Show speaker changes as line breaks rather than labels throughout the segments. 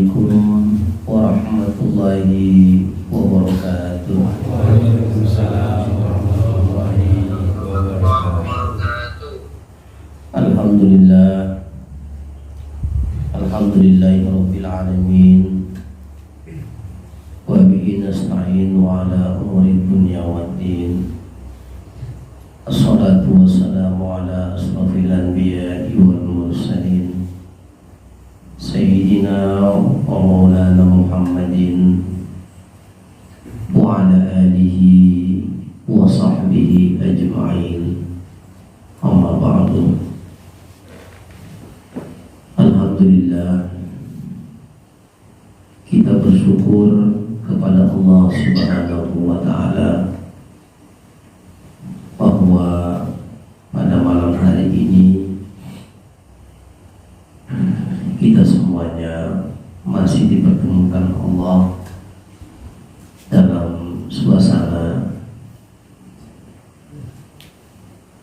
Assalamualaikum warahmatullahi wabarakatuh.
Waalaikumsalam warahmatullahi wabarakatuh.
Alhamdulillah, alhamdulillahirabbil alamin. Wa bihi nasta'inu ala umuri dunya waddin. Assalatu wassalamu ala asrafil anbiya'i wal mursalin Sayyidina wa maulana Muhammadin wa ala alihi wa sahbihi ajma'in. Amma ba'du. Alhamdulillah, kita bersyukur kepada Allah Subhanahu wa ta'ala bahwa pada malam hari ini kita semuanya masih dipertemukan Allah dalam suasana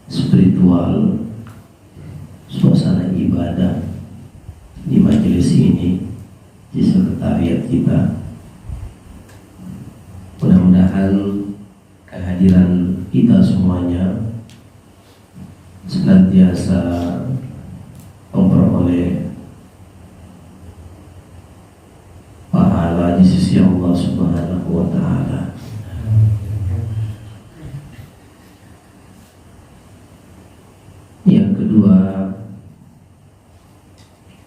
spiritual, suasana ibadah di majelis ini, di sekretariat kita. Mudah-mudahan kehadiran kita semuanya senantiasa memperoleh pahala di sisi Allah Subhanahu wa ta'ala. Yang kedua,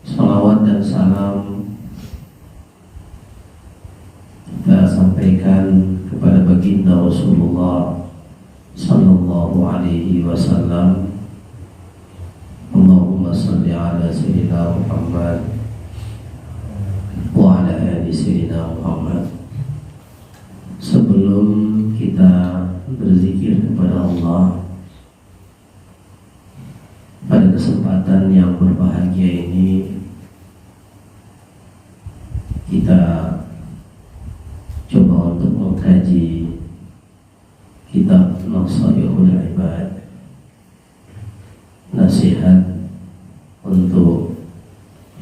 salawat dan salam kita sampaikan kepada baginda Rasulullah sallallahu alaihi wasallam. Allahumma salli ala sayyidina Muhammad wa ala ali sayyidina Muhammad. Sebelum kita berzikir kepada Allah pada kesempatan yang berbahagia ini, kita coba untuk mengkaji kitab Nasaihul Ibad, nasihat untuk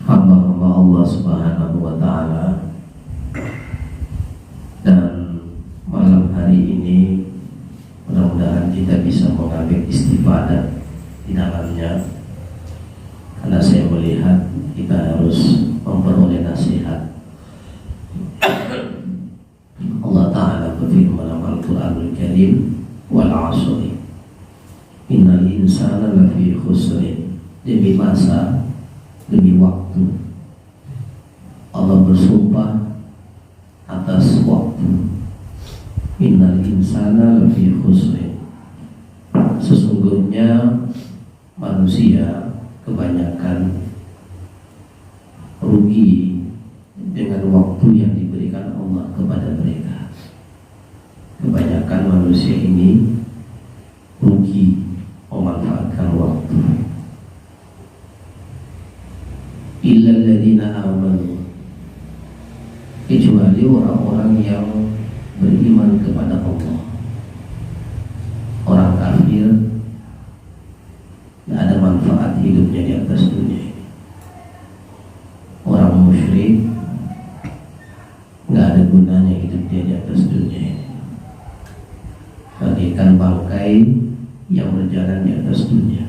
hamba-hamba Allah Subhanahu wa ta'ala. Dan malam hari ini mudah-mudahan kita bisa mengambil istifadah di dalamnya, karena saya melihat kita harus memperoleh nasihat. Allah Ta'ala berfirman dalam Al-Quranul Karim, wal 'ashri innal insana lafi khusrin. Demi masa, demi waktu, Allah bersumpah atas waktu. Innal insana lafi khusrin. Sesungguhnya manusia kebanyakan rugi dengan waktu yang diberikan Allah kepada mereka. Kebanyakan manusia ini rugi memanfaatkan waktu. Illal ladzina amanu, kecuali orang-orang yang beriman kepada Allah. Orang kafir tidak ada manfaat hidupnya di atas dunia ini. Orang musyrik nggak ada gunanya hidupnya di atas dunia ini. Bagaikan bangkai yang berjalan di atas dunia.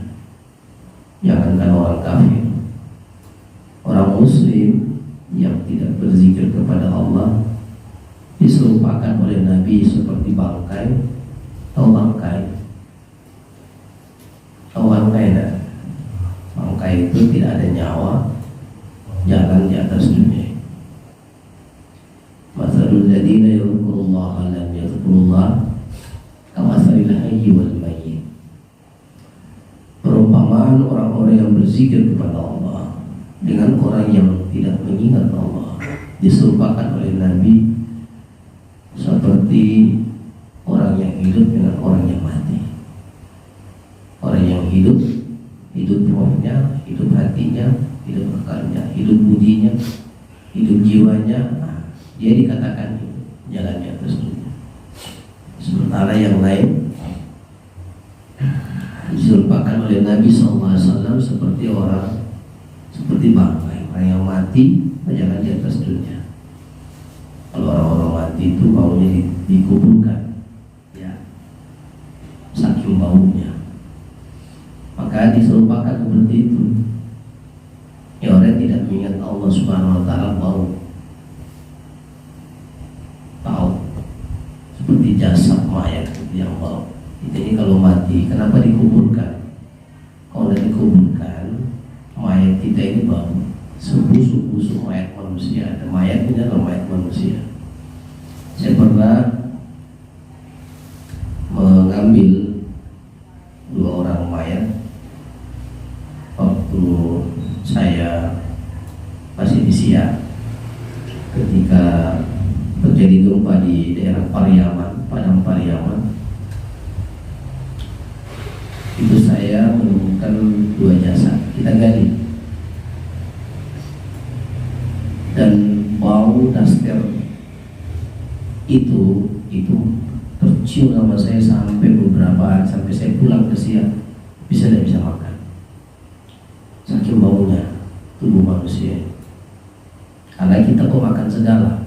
Jangankan orang kafir, orang muslim yang tidak berzikir kepada Allah diserupakan oleh Nabi seperti bangkai. Tahu bangkai? Tahu bangkai tak? Bangkai itu tidak ada nyawa, jalan di atas dunia. Matsalul ladzina yadhkurullaha lam yadhkurullah kamatsalil hayyi wal mayyit. Perumpamaan orang-orang yang berzikir kepada Allah dengan orang yang tidak mengingat Allah diserupakan oleh Nabi seperti orang yang hidup dengan orang yang mati. Orang yang hidup, hidup rohnya, hidup hatinya, hidup akalnya, hidup budinya, hidup jiwanya. Dia dikatakan jalan di atas dunia. Sementara yang lain diserupakan oleh Nabi SAW seperti orang, seperti bangkai, orang yang mati berjalan di atas dunia. Kalau orang-orang mati itu maunya dikuburkan, ya, saking baunya. Maka diserupakan seperti itu. Ya, orang tidak mengingat Allah Subhanahu Wa Taala bau, seperti jasad mayat yang bau. Jadi kalau mati, kenapa dikuburkan? Kalau tidak dikuburkan, mayat kita ini bau. Sebusuk-busuk mayat manusia. Dan mayat ini adalah mayat manusia. Saya pernah mengambil 2 orang mayat waktu saya masih di Siak, ketika terjadi gempa di daerah Pariaman, Padang Pariaman. Itu saya menemukan 2 jasad, kita gali, dan bau daster itu tercium sama saya sampai beberapa hari, sampai saya pulang ke Siak tidak bisa makan, saking baunya tubuh manusia. Karena kita kok makan segala,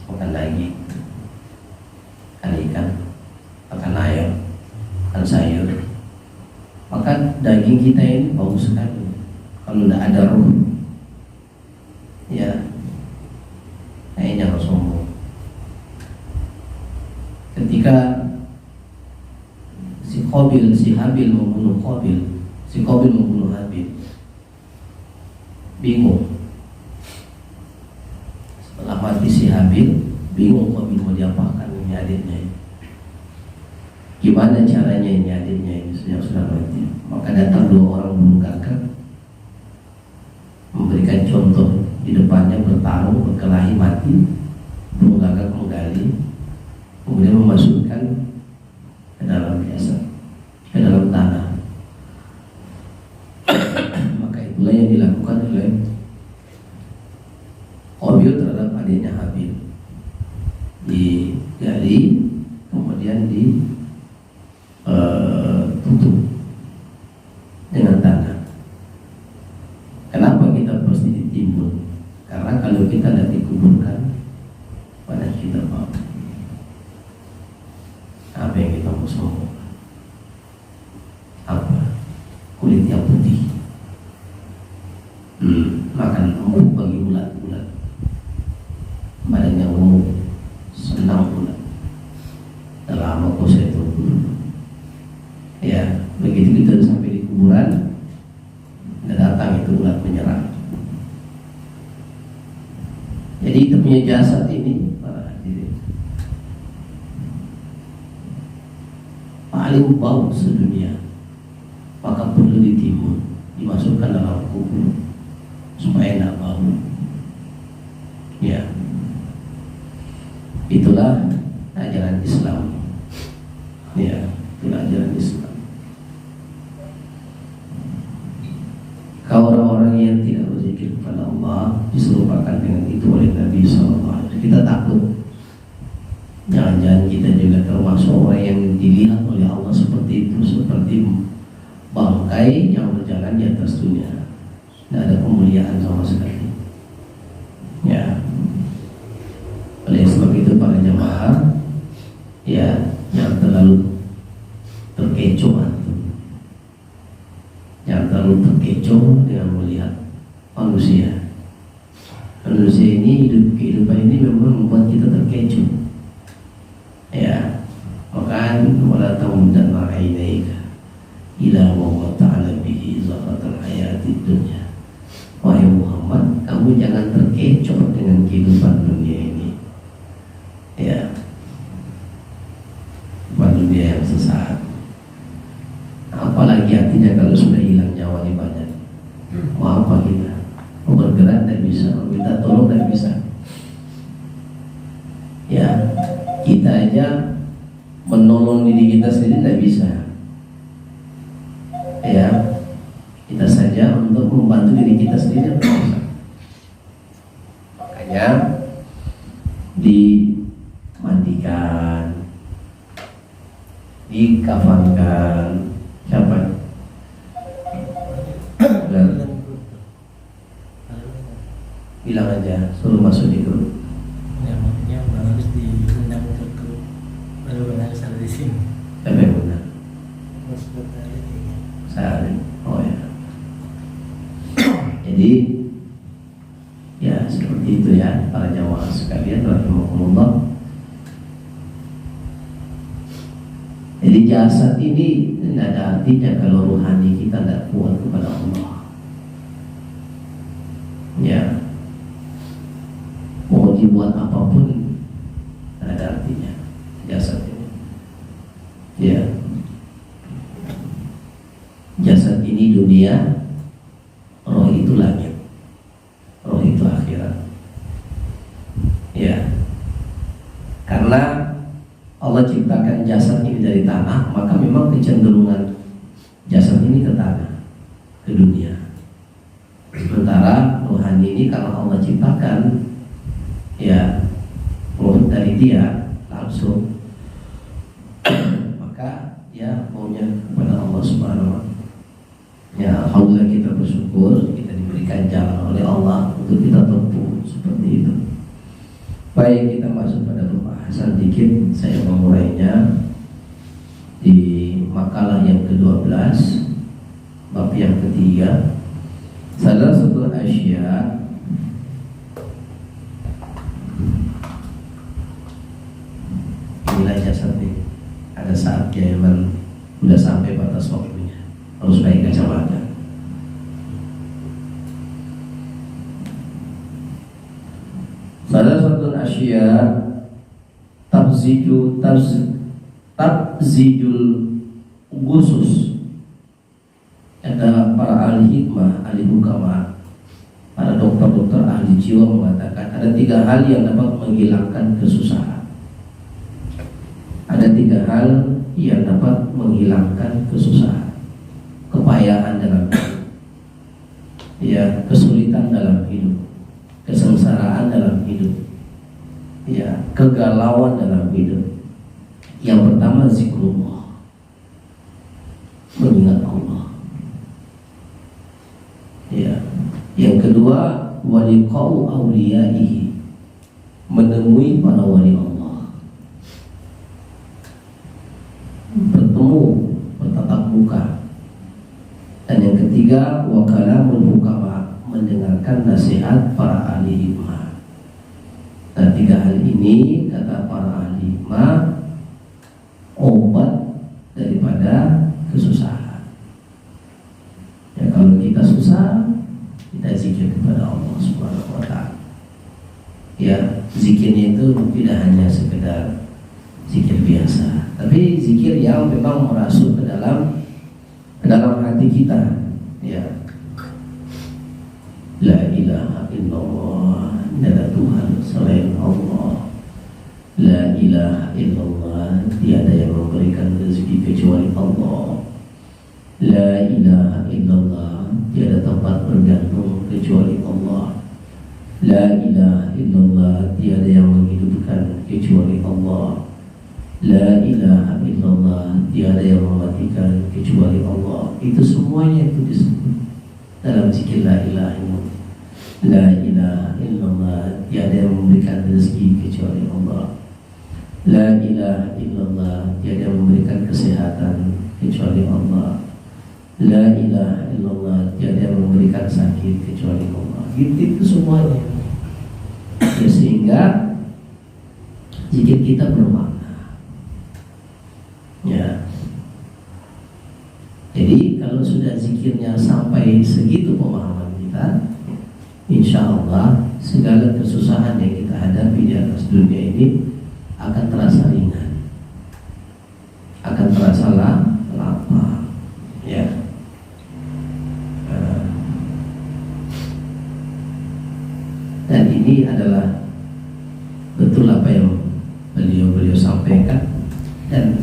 makan daging, makan ikan, makan ayam, makan sayur, maka daging kita ini bau sekali. Kalau tidak ada ruh, ya kayaknya harus sombong. Ketika si Habil membunuh Qabil, si Qabil membunuh Habil, bingung. Setelah mati si Habil, bingung Qabil mau diapakan ini adiknya. Gimana caranya ini adiknya ini yang sudah mati? Maka datang 2 orang burung gagak, memberikan contoh di depannya, bertarung, berkelahi, mati. Burung gagak menggali, kemudian memasukkan ke dalam ke dalam tanah. Maka itulah yang dilakukan oleh Qabil terhadap adiknya Habil. Digali, kemudian tutup dengan tanah. Kenapa kita pasti ditimbun? Karena kalau kita tidak dikuburkan, pada kita bau. Apa yang kita mau sombong? Apa? Kulit yang putih. Makan empuk bagi ulat-ulat. Badan yang gemuk, senang ulat. Dah lama kok saya tunggu. Ya, begitu kita sampai di kuburan, datang itu ulat menyerang. Jadi kita punya jasad ini paling bau sedunia, maka perlu ditimbun, dimasukkan dalam kubur supaya tidak bau. Ya, itulah ajaran Islam. Ya, itulah ajaran Islam. Kalau orang-orang yang tidak berzikir kepada Allah diserupakan dengan itu oleh Nabi SAW. Kita takut jangan-jangan kita juga termasuk orang yang dilihat oleh Allah seperti itu, seperti bangkai yang berjalan di atas dunia, tidak ada kemuliaan sama sekali. Ya, oleh sebab itu para jemaah, ya, jangan terlalu terkecoh, jangan terlalu terkecoh dengan melihat manusia. Manusia ini kehidupan ini memang membuat kita terkecoh. Ya, maka wala tamudanna ainaika ila ma ta'ala bihi zahratal hayatid dunya. Wahai Muhammad, kamu jangan terkecoh dengan kehidupan dunia ini. Ya, kehidupan dunia yang sesaat. Apalagi artinya kalau sudah hilang nyawa di badan. Mau apa kita? Mau bergerak tidak bisa, mau minta tolong tidak bisa. Ya, kita aja menolong diri kita sendiri tidak bisa. Ya, kita saja untuk membantu diri kita sendiri tidak bisa. Makanya dimandikan, dikafankan, siapa? Dan bilang aja, suruh masuk di grup.
Yang maksudnya harus diundang untuk grup baru harus ada di sini.
Siapa yang benar?
Harus bertanya.
Saya. Oh ya. Jadi ya seperti itu ya para jamaah sekalian rahimakumullah. Jadi jasad ini tidak ada artinya kalau rohani kita tidak kuat kepada Allah. Ya, mau dibuat apapun tidak ada artinya jasad ini. Ya, jasad ini dunia, roh itu langit, roh itu akhirat. Ya, karena Allah ciptakan jasad ini dari tanah, maka memang kecenderungan jasad ini ke tanah, ke dunia. Sementara rohani ini kalau Allah ciptakan, ya roh dari dia langsung, maka ya maunya kepada Allah Subhanahu wa Ta'ala. Ya alhamdulillah kita bersyukur kita diberikan jalan oleh Allah untuk kita tempuh seperti itu. Baik, kita masuk pada pembahasan dikit. Saya memulainya di makalah yang ke-12 bab yang ketiga. Salah satu asya inilah jasad ini. Ada saatnya memang sudah sampai batas waktunya, harus pakai kacamata. Salah satu asya tabzijul khusus. Ada para ahli hikmah, ahli hukama, para dokter-dokter ahli jiwa mengatakan ada 3 hal yang dapat menghilangkan kesusahan. Ada 3 hal yang dapat menghilangkan kesusahan, kepayahan dalam hidup, ya kesulitan dalam hidup, kesengsaraan dalam hidup, ya kegalauan dalam hidup. Yang pertama zikrullah, mengingat Allah. Ya, yang kedua waliqau auliyaihi, menemui para wali Allah, bertemu, bertatap muka. Dan yang ketiga wa kalamul hukama, mendengarkan nasihat para ahli hikmah. Dan 3 hal ini kata para ahli hikmah obat daripada kesusahan. Ya, kalau kita susah, kita zikir kepada Allah Subhanahu wa Ta'ala. Ya, zikirnya itu tidak hanya sekedar zikir biasa, tapi zikir yang memang merasuk ke dalam hati kita. Ya, la ilaha illallah, tidak ada Tuhan selain Allah. La ilaha illallah, tiada yang memberikan rezeki kecuali Allah. La ilaha illallah, tiada tempat bergantung kecuali Allah. La ilaha illallah, tiada yang menghidupkan kecuali Allah. La ilaha illallah, tiada yang mematikan kecuali Allah. Itu semuanya itu disebut dalam zikir la ilaha illallah. La ilaha illallah, tiada yang memberikan rezeki kecuali Allah. La ilaha illallah, tiada yang memberikan kesehatan kecuali Allah. La ilaha illallah, tiada yang memberikan sakit kecuali Allah. Itu semuanya. Ya, sehingga zikir kita bermakna. Ya. Jadi kalau sudah zikirnya sampai segitu pemahaman kita, insya Allah segala kesusahan yang kita hadapi di atas dunia ini akan terasa ringan, akan terasa lapar. Ya. Dan ini adalah betul apa yang beliau sampaikan, dan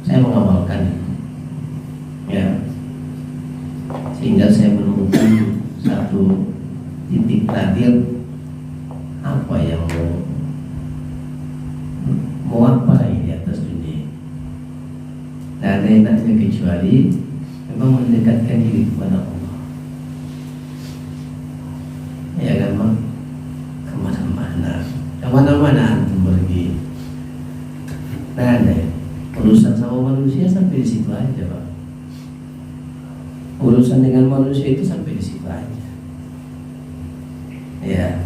saya mengamalkan itu. Ya, sehingga saya menemukan satu titik nadir apa yang mau apa di atas dunia. Tidak ada enaknya kecuali memang mendekatkan diri kepada Allah. Ya kan Bang? Kemana-mana antum pergi. Nah, urusan sama manusia sampai di situ aja Pak. Urusan dengan manusia itu sampai di situ aja. Ya.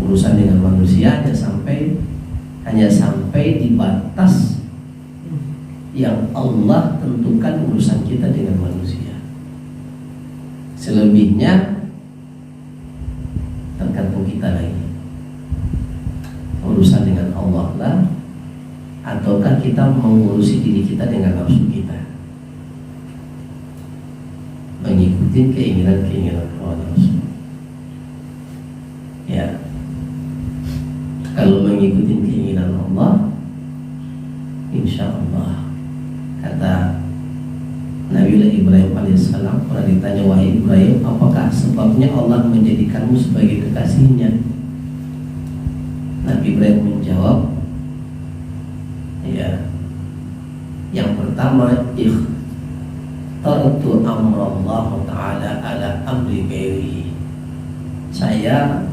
Urusan dengan manusia hanya sampai di batas yang Allah tentukan urusan kita dengan manusia. Selebihnya tergantung kita lagi. Urusan dengan Allah lah, ataukah kita mengurusi diri kita dengan nafsu kita, mengikuti keinginan-keinginan hawa nafsu. Ya, kalau mengikuti keinginan Allah, insya Allah, kata Nabiullah Ibrahim alaihissalam, pernah ditanya, wahai Ibrahim, apakah sebabnya Allah menjadikanmu sebagai kekasihnya? Nabi Ibrahim menjawab, ya, yang pertama, ikhtartu amrallah ta'ala ala amri ghairihi. Saya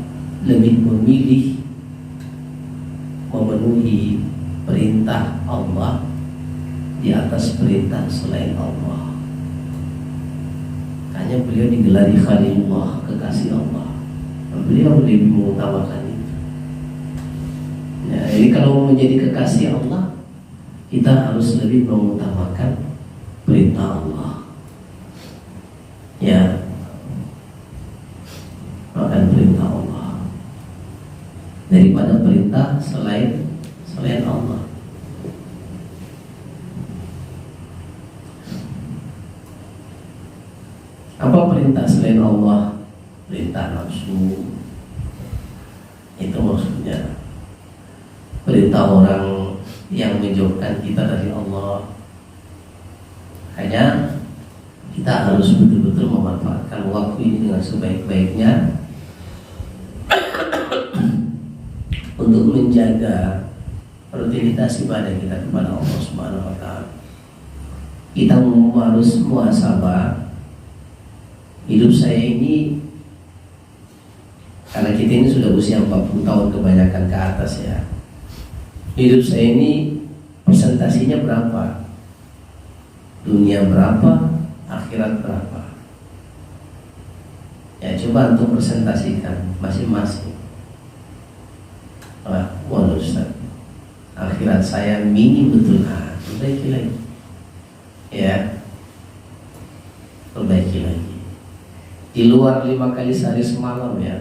lebih memilih memenuhi perintah Allah di atas perintah selain Allah. Hanya beliau digelari Khalilullah, kekasih Allah. Beliau lebih mengutamakan itu. Ya, jadi kalau menjadi kekasih Allah, kita harus lebih mengutamakan perintah Allah. Ya, makan perintah Allah daripada perintah selain Allah. Apa perintah selain Allah? Perintah nafsu. Itu maksudnya perintah orang yang menjauhkan kita dari Allah. Hanya kita harus betul-betul memanfaatkan waktu ini dengan sebaik-baiknya untuk menjaga rutinitas ibadah kita kepada Allah Subhanahu wa taala. Kita harus muhasabah. Hidup saya ini, karena kita ini sudah usia 40 tahun kebanyakan ke atas ya. Hidup saya ini presentasinya berapa? Dunia berapa? Akhirat berapa? Ya coba untuk presentasikan masing-masing. Waduh Ustaz, akhirat saya minim betul. Perbaiki lagi. Ya, perbaiki lagi. Di luar 5 kali sehari semalam ya.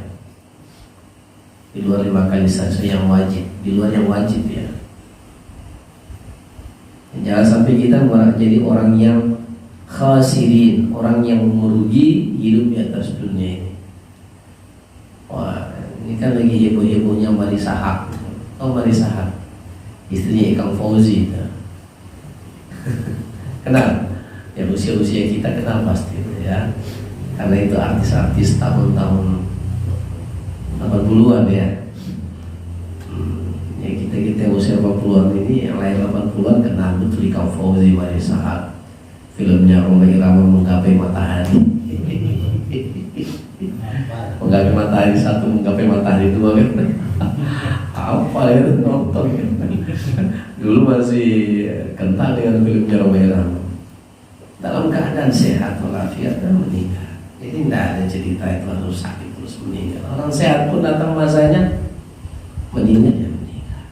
Di luar 5 kali sehari yang wajib. Di luar yang wajib ya. Jangan sampai kita jadi orang yang khasirin, orang yang merugi hidup di atas dunia ini. Wah, ini kan lagi heboh-hebohnya Marissa Haque. Oh, Marissa Haque, istrinya Ikang Fauzi. Kenal? Ya usia-usia kita kenal pasti ya. Karena itu artis-artis tahun-tahun 80-an ya. Ya kita usia 80-an ini, yang lain 80-an kenal betul Ikang Fauzi, Marissa Haque. Filmnya Roma Irama Menggapai Matahari. Menggapai Matahari 1, Menggapai Matahari 2 kan. Apa ya nonton kan. Dulu masih kental dengan filmnya Roma Irama. Dalam keadaan sehat walafiat dan meninggal. Jadi tidak ada cerita itu harus sakit terus meninggal. Orang sehat pun datang masanya meninggal ya meninggal.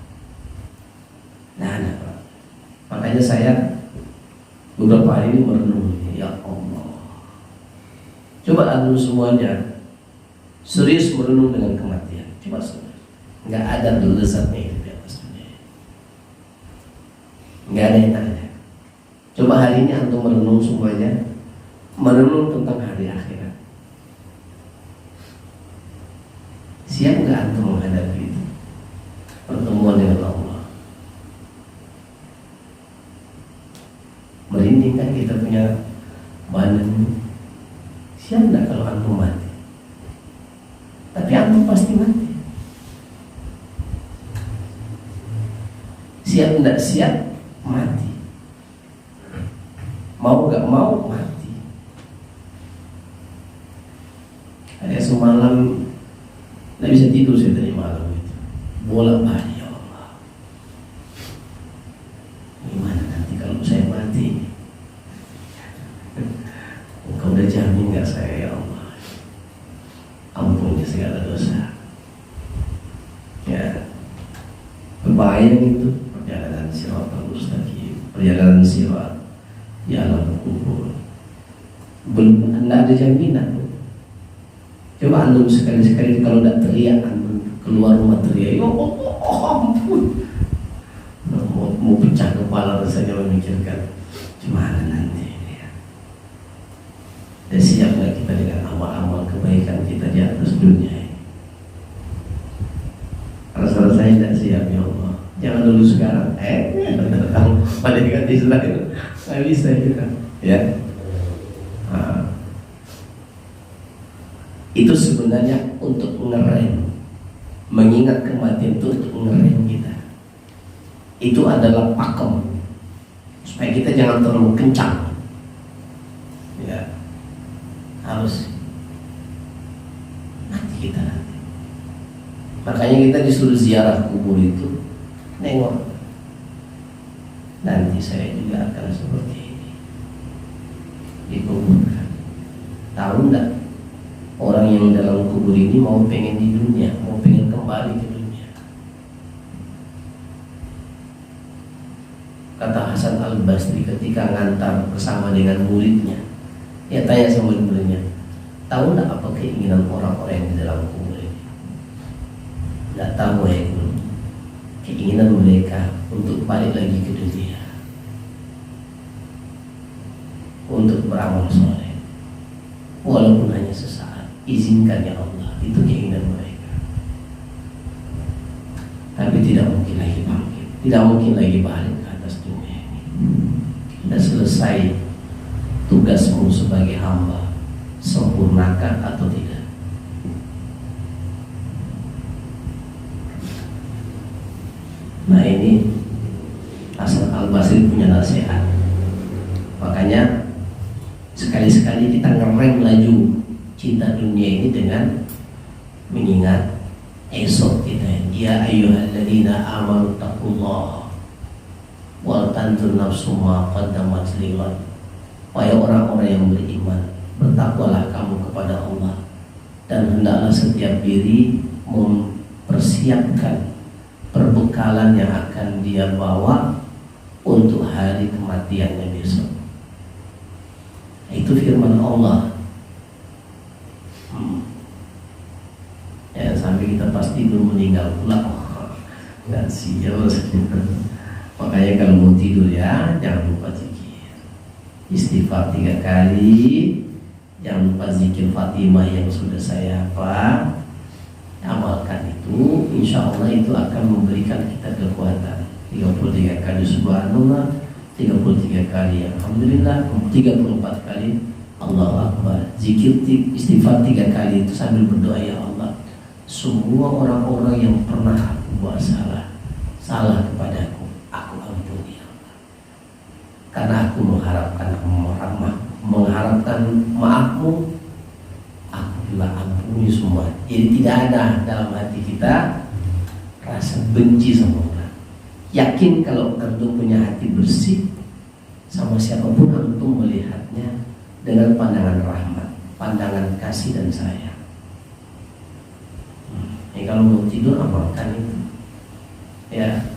Nah, Pak. Makanya saya beberapa hari ini merenung, ya Allah. Coba antum semuanya serius merenung dengan kematian. Coba serius. Nggak ada lezatnya itu di atas dunia. Nggak ada yang ada. Coba hari ini antum merenung semuanya, merenung tentang hari akhirat. Siap nggak antum menghadapi itu? Pertemuan dengan Allah. Merinding kan kita punya badan. Siap nggak kalau antum mati? Tapi antum pasti mati. Siap nggak siap mati. Mau gak mau mati. Saya semalam nggak bisa tidur saya dari malam itu. Bolak balik ya Allah. Gimana nanti kalau saya mati? Engkau udah jamin nggak saya ya Allah? Ampuni segala dosa. Ya, berbahaya itu perjalanan siratal mustaqim, perjalanan sirat di alam kubur. Belum ada jaminan. Coba antum sekali-sekali kalau tidak teriak, antum keluar rumah teriak, ya Allah, ampun. Mau pecah kepala rasanya memikirkan gimana nanti ini ya. Dan siap nggak kita dengan amal-amal kebaikan kita di atas dunia ini? Rasa saya tidak siap ya Allah. Jangan dulu sekarang. Kamu pada ganti setelah itu nggak bisa kita. Ya. Itu sebenarnya untuk mengerem, mengingat kematian itu untuk mengerem kita. Itu adalah pakem supaya kita jangan terlalu kencang. Ya, harus mati kita nanti. Makanya kita disuruh ziarah kubur itu, nengok. Nanti saya juga akan seperti ini, dikuburkan. Tahu enggak? Orang yang dalam kubur ini mau pengen di dunia, mau pengen kembali ke dunia. Kata Hasan Al-Basri ketika ngantar bersama dengan muridnya, dia tanya sama muridnya, tahu enggak apa keinginan orang-orang yang di dalam kubur ini? Enggak tahu ya guru. Keinginan mereka untuk balik lagi ke dunia, untuk beramal soleh, walaupun hanya sesaat. Izinkan ya Allah, itu keinginan mereka. Tapi tidak mungkin lagi bangkit, tidak mungkin lagi balik ke atas dunia ini. Sudah selesai tugasmu sebagai hamba, sempurnakan atau tidak? Nah ini Hasan Al-Basri punya nasihat. Makanya sekali-sekali kita ngerem laju cinta dunia ini dengan mengingat esok kita. Ya ayyuhalladzina amanu taqullaha wal tanzur nafsum ma qaddamat lighad. Wahai orang-orang yang beriman, bertakwalah kamu kepada Allah, dan hendaklah setiap diri mempersiapkan perbekalan yang akan dia bawa untuk hari kematiannya besok. Itu firman Allah. Ya, sampai kita pasti belum meninggal pula. Nggak siap. Makanya kalau mau tidur ya jangan lupa zikir, istighfar 3 kali. Jangan lupa zikir Fatimah yang sudah saya amalkan itu. Insya Allah itu akan memberikan kita kekuatan. 33 kali subhanallah, 33 kali alhamdulillah, 34 kali Allahu Akbar. Zikir istighfar 3 kali itu sambil berdoa, ya Allah, semua orang-orang yang pernah aku buat salah kepadaku, aku ampuni ya Allah. Karena aku mengharapkan maafmu, aku juga ampuni semua. Jadi tidak ada dalam hati kita rasa benci sama orang. Yakin kalau antum punya hati bersih, sama siapapun antum melihatnya dengan pandangan rahmat, pandangan kasih dan sayang. Kalau mau tidur amalkan itu. Ya.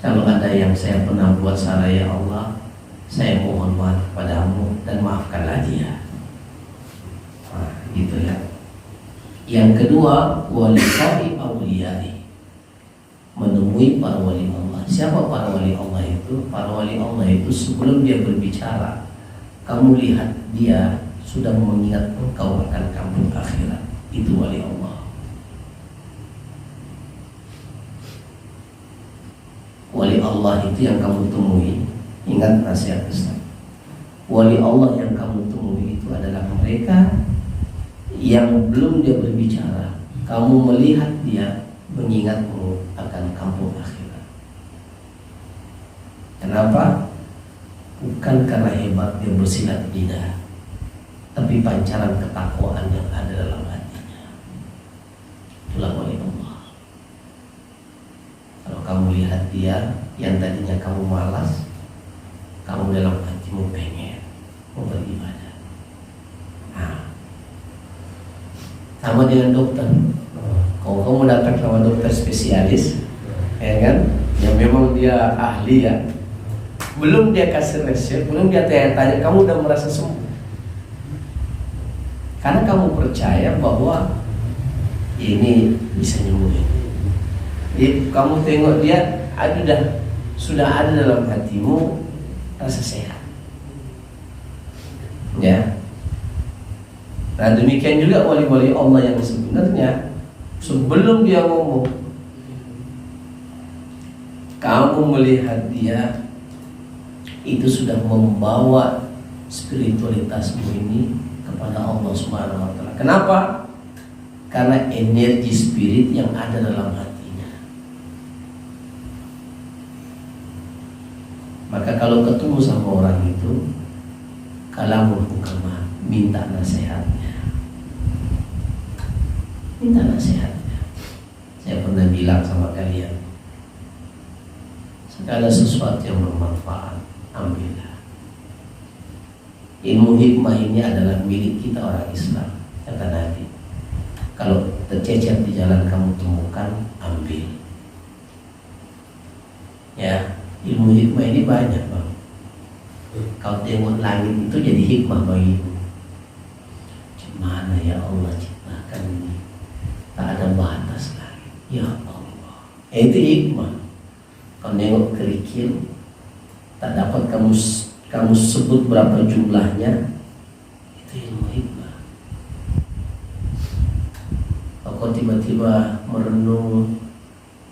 Kalau ada yang saya pernah buat salah ya Allah, saya mohon maaf kepadamu dan maafkanlah dia. Nah, gitu ya. Yang kedua, waliqa'i awliyai, menemui para wali Allah. Siapa para wali Allah itu? Para wali Allah itu sebelum dia berbicara, kamu lihat dia sudah mengingat engkau akan kampung akhirat. Itu wali Allah. Wali Allah itu yang kamu temui. Ingat nasihat Islam. Wali Allah yang kamu temui itu adalah mereka yang belum dia berbicara, kamu melihat dia mengingatmu akan kampung akhirat. Kenapa? bukan karena hebatnya bersilat lidah, tapi pancaran ketakwaan yang ada dalam hatinya. Itulah oleh Allah. Kalau kamu lihat dia yang tadinya kamu malas, kamu dalam hatimu pengen mau beribadah. Nah, sama dengan dokter. Kalau kamu datang sama dokter spesialis, ya kan, yang memang dia ahli ya, belum dia kasih resep, belum dia tanya-tanya, kamu udah merasa sembuh. Karena kamu percaya bahwa ini bisa nyembuhin. Jadi kamu tengok dia, sudah ada dalam hatimu rasa sehat. Ya. Nah demikian juga wali-wali Allah yang sebenarnya sebelum dia ngomong, kamu melihat dia itu sudah membawa spiritualitasmu ini kepada Allah Subhanahu wa taala. Kenapa? Karena energi spirit yang ada dalam hatinya. Maka kalau ketemu sama orang itu, kalamul hukama, minta nasihatnya. Minta nasihatnya. Saya pernah bilang sama kalian, segala sesuatu yang bermanfaat, ambillah. Ilmu hikmah ini adalah milik kita orang Islam, kata Nabi. Kalau tercecer di jalan kamu temukan, ambil. Ya, ilmu hikmah ini banyak, Bang. Kau tengok langit itu jadi hikmah bagimu. Gimana ya Allah ciptakan ini? Tak ada batas lagi. Ya Allah. Itu hikmah. Kau nengok kerikil, tak dapat kamu sebut berapa jumlahnya. Itu ilmu hikmah. Kau tiba-tiba merenung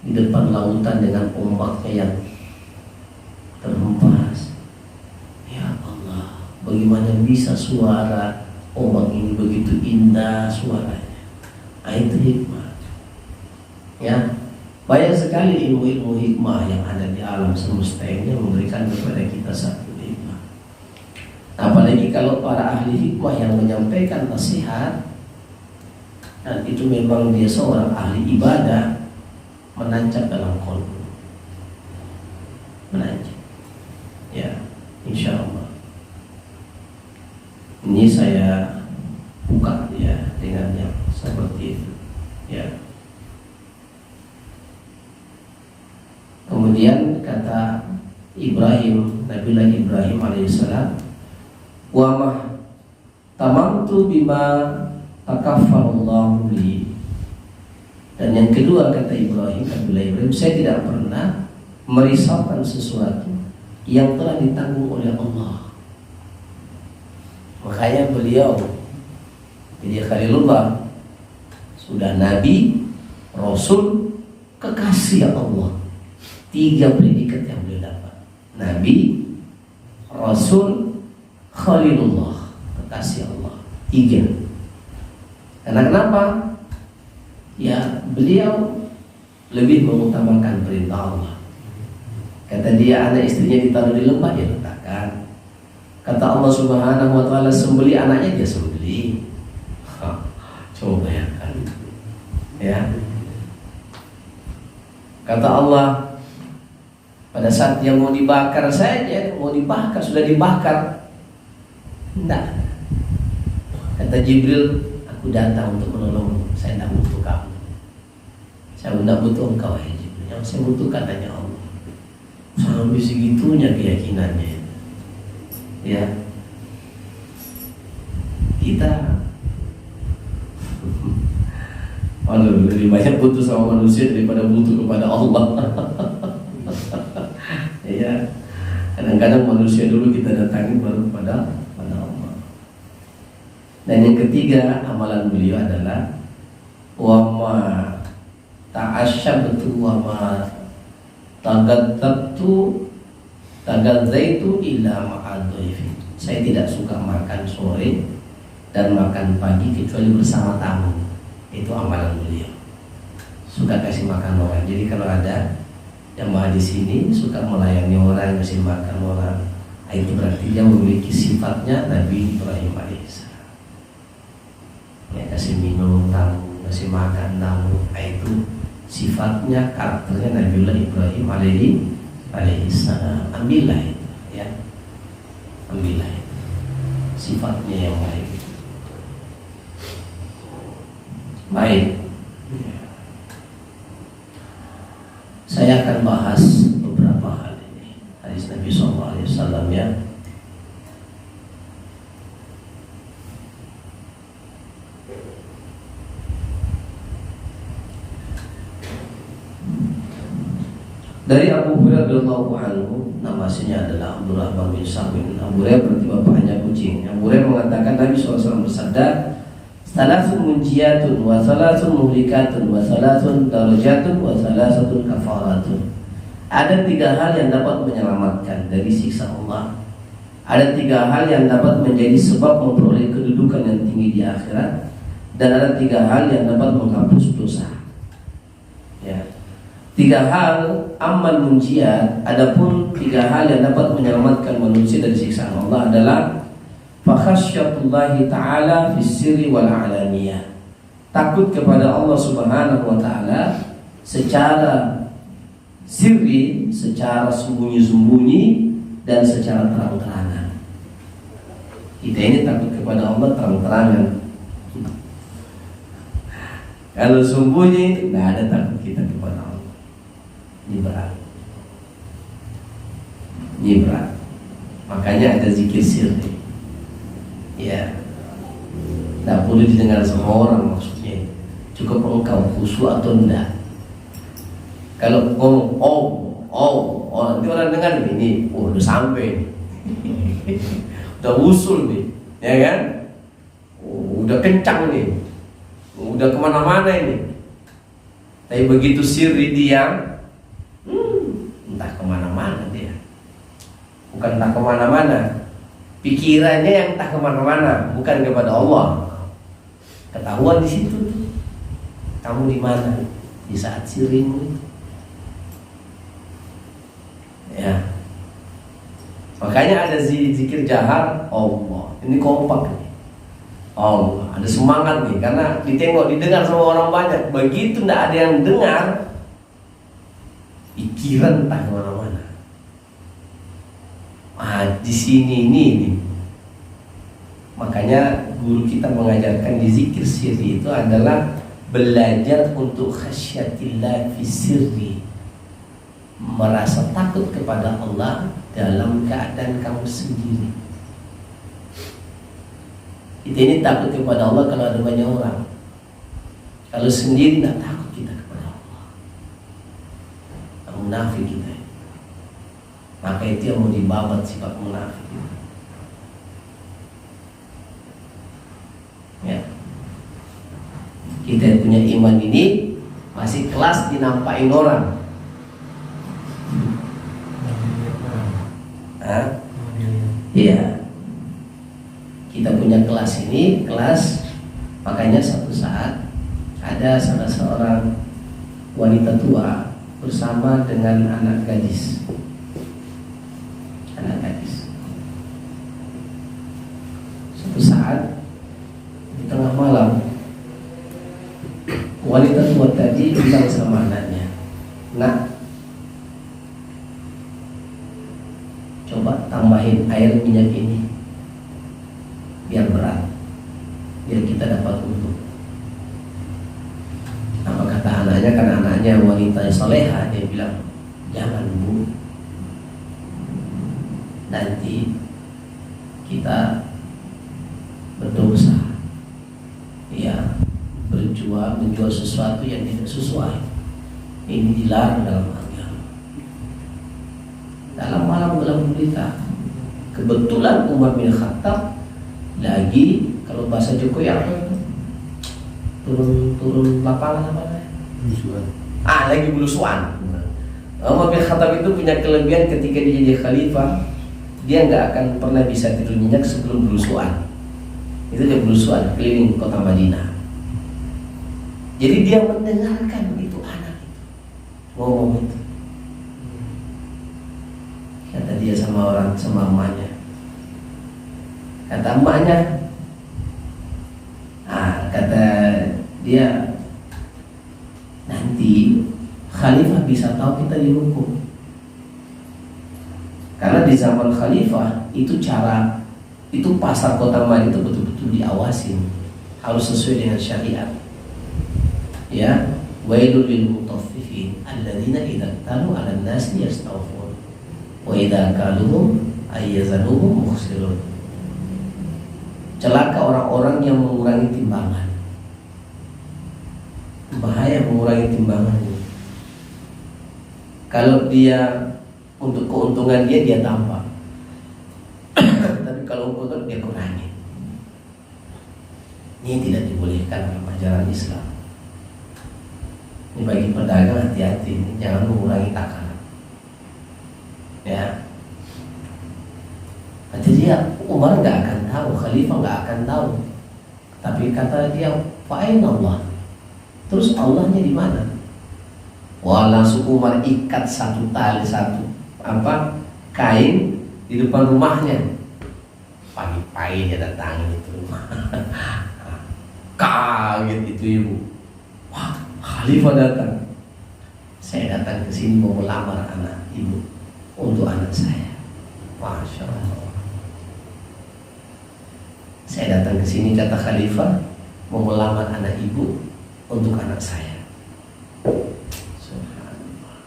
di depan lautan dengan ombaknya yang terhempas. Ya Allah, bagaimana bisa suara ombak ini begitu indah suaranya? Itu hikmah. Ya, banyak sekali ilmu-ilmu hikmah yang ada di alam semesta ini memberikan kepada kita satu hikmah. Apalagi kalau para ahli hikmah yang menyampaikan nasihat, dan itu memang dia seorang ahli ibadah, menancap dalam qalbu, menancap. Ya, insya Allah. Ini saya buka ya dengan yang seperti itu. Ya. Kemudian kata Ibrahim, Nabiullah Ibrahim alaihissalam, wa ma tamamtu bima takaffarallahu li. Dan yang kedua kata Ibrahim, Nabiullah Ibrahim, saya tidak pernah merisaukan sesuatu yang telah ditanggung oleh Allah. Makanya beliau jadi Khalilullah, sudah Nabi, Rasul, kekasih Allah. 3 predikat yang beliau dapat: Nabi, Rasul, Khalilullah, kekasih Allah. 3. Karena kenapa? Ya, beliau lebih mengutamakan perintah Allah. Kata dia, anak istrinya ditaruh di lembah, dia letakkan. Kata Allah Subhanahu wa taala, sembeli anaknya, dia sembeli. Coba bayangkan. Ya. Kata Allah, pada saat dia mau dibakar saja, mau dibakar, sudah dibakar. Tidak. Kata Jibril, aku datang untuk menolongmu, saya tidak butuh kamu. Saya tidak butuh engkau, ya Jibril. Yang saya butuh katanya Allah. Sampai segitunya keyakinannya. Ya, kita lebih banyak butuh sama manusia daripada butuh kepada Allah. Ya, kadang-kadang manusia dulu kita datangi baru pada Allah. Dan yang ketiga amalan beliau adalah wa ma ta'asyabtu wa ma tagadzaitu illa ma'adhaifi. Saya tidak suka makan sore dan makan pagi kecuali bersama tamu. Itu amalan beliau. Suka kasih makan orang. Jadi kalau ada jamaah di sini suka melayani orang, kasih makan orang. Itu berarti dia memiliki sifatnya Nabi Ibrahim alaihissalam. Ya, kasih minum tamu, kasih makan tamu, itu sifatnya, karakternya Nabiullah Ibrahim alaihissalam. Ambillah itu, ya, ambillah itu sifatnya yang baik. Baik, saya akan bahas beberapa hal ini. Hadis Nabi SAW, ya. Dari Abu Hurairah radhiyallahu anhu, nama aslinya adalah Abdurrahman bin Sa'id. Abu Hurairah berarti bapaknya kucing. Abu Hurairah mengatakan Nabi SAW bersabda, "Salasun munjiyatun wa salasun muhlikatun wa salasun darajatun wa salasatun kafaratun." Ada 3 hal yang dapat menyelamatkan dari siksa Allah. Ada 3 hal yang dapat menjadi sebab memperoleh kedudukan yang tinggi di akhirat. Dan ada 3 hal yang dapat menghapus dosa. Ya. 3 hal amal munjiat. Adapun 3 hal yang dapat menyelamatkan manusia dari siksa Allah adalah fakhasyatullahi ta'ala fis sirri wal alaniyah. Takut kepada Allah Subhanahu wa taala secara sirri, secara sembunyi-sembunyi, dan secara terang-terangan. Kita ini takut kepada Allah terang-terangan. Kalau sembunyi, tidak ada takut kita kepada Allah. Ini berat. Ini berat. Makanya ada zikir sirri. Ya, tidak perlu didengar semua orang maksudnya. Cukup engkau khusyuk atau tidak. Kalau ngomong nanti orang dengar ini, udah sampai nih. Udah usul nih, ya kan? Udah kencang nih, udah kemana-mana ini. Tapi begitu sirri diam, entah kemana-mana dia. Bukan entah kemana-mana, pikirannya yang entah kemana-mana, bukan kepada Allah. Ketahuan di situ. Kamu di mana di saat sirrimu itu? Ya. Makanya ada zikir jahar Allah. Ini kompak nih. Allah, ada semangat nih karena didengar sama orang banyak. Begitu tidak ada yang dengar, pikiran entah kemana-mana. Di sini ini. Makanya guru kita mengajarkan di zikir sirri itu adalah belajar untuk khasyatillah fi sirri, merasa takut kepada Allah dalam keadaan kamu sendiri. Kita ini takut kepada Allah kalau ada banyak orang. Kalau sendiri tidak takut kita kepada Allah. Munafik kita. Maka itu yang mau dibabat sifat munafik. Ya. Kita punya iman ini masih kelas dinampain orang. Iya. Kita punya kelas ini, makanya suatu saat ada salah seorang wanita tua bersama dengan anak gadis. Suatu saat di tengah malam, wanita tua tadi bilang sama anaknya, "Nak, coba tambahin air minyak ini biar berat, biar kita dapat untung." Apa kata anaknya? Karena anaknya wanita yang soleha, dia bilang, "Jangan Bu, nanti kita berdosa, ya, menjual sesuatu yang tidak sesuai. Ini dilarang dalam agama." Dalam malam dalam berita, kebetulan Umar bin Khattab lagi, kalau bahasa Jokowi apa itu? Turun lapangan apa namanya? Belusuan. Lagi belusuan. Umar bin Khattab itu punya kelebihan ketika dia jadi khalifah, dia nggak akan pernah bisa tidur nyenyak sebelum belusuan. Itu dia belusuan keliling kota Madinah. Jadi dia mendengarkan itu anak itu ngomong itu. Kata dia sama emaknya, Kata emaknya, kata dia, nanti khalifah bisa tahu kita dihukum. Karena di zaman khalifah itu pasar kota Madinah itu betul-betul diawasin, harus sesuai dengan syariat. Ya, wailul lil mutaffifin alladzina idza talu 'alan nasi yastawfun wa idza kaluhum ayyazanuhum mukhsirun. Celaka orang-orang yang mengurangi timbangan. Bahaya mengurangi timbangan. Kalau dia untuk keuntungan dia tambah. Tapi kalau untuk dia kurangi. Ini tidak dibolehkan dalam ajaran Islam. Ini bagi pedagang, hati-hati, jangan mengurangi takaran. Ya. Kata dia, Umar nggak akan tahu, Khalifah nggak akan tahu. Tapi kata dia, fa'ain Allah. Terus Allahnya di mana? Wah, langsung Umar ikat satu kain di depan rumahnya. Pagi-pagi dia datang itu. Kaget itu ibu. Wah, Khalifah datang. Saya datang ke sini mau melamar anak ibu untuk anak saya. Masya Allah. Saya datang ke sini, kata Khalifah, mau melamar anak ibu untuk anak saya. Subhanallah.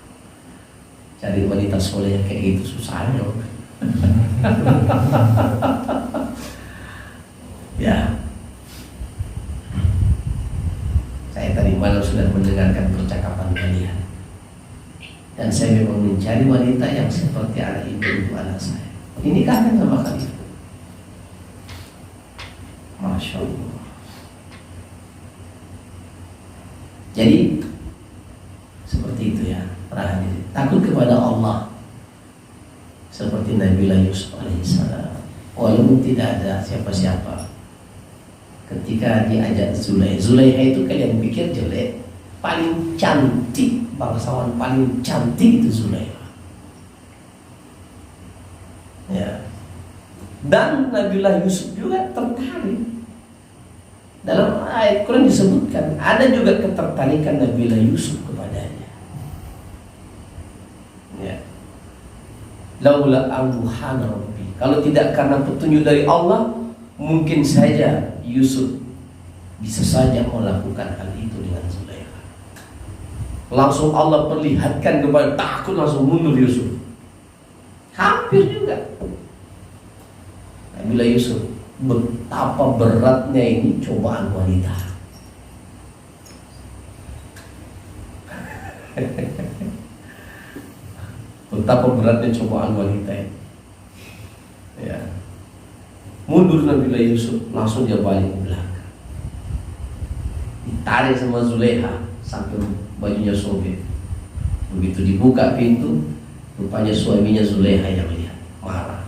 Cari wanita soleh kayak gitu susahnya. Ya. Saya tadi malam sudah mendengarkan percakapan kalian, dan saya memang mencari wanita yang seperti anak ibu untuk anak saya. Ini kangen sama kalian. Masya Allah. Jadi seperti itu ya, para hadirin. Takut kepada Allah seperti Nabi Yusuf alaihissalam. Walaupun tidak ada siapa-siapa, ketika diajak Zulaiha itu kalian pikir jelek, paling cantik, bangsawan paling cantik itu Zulaiha. Ya. Dan Nabiullah Yusuf juga tertarik. Dalam ayat Quran disebutkan ada juga ketertarikan Nabiullah Yusuf kepadanya. Ya. Laula amruhana rabbi. Kalau tidak karena petunjuk dari Allah, mungkin saja Yusuf bisa saja melakukan hal itu dengan Zulaiha. Langsung Allah perlihatkan kepada, takut langsung mundur Yusuf. Hampir juga. Nabiullah Yusuf, betapa beratnya ini cobaan wanita. Betapa beratnya cobaan wanita ini. Ya. Mundur Nabiullah Yusuf, langsung dia balik ke belakang. Ditarik sama Zulaiha sampai bajunya sobek. Begitu dibuka pintu, rupanya suaminya Zulaiha yang lihat, marah.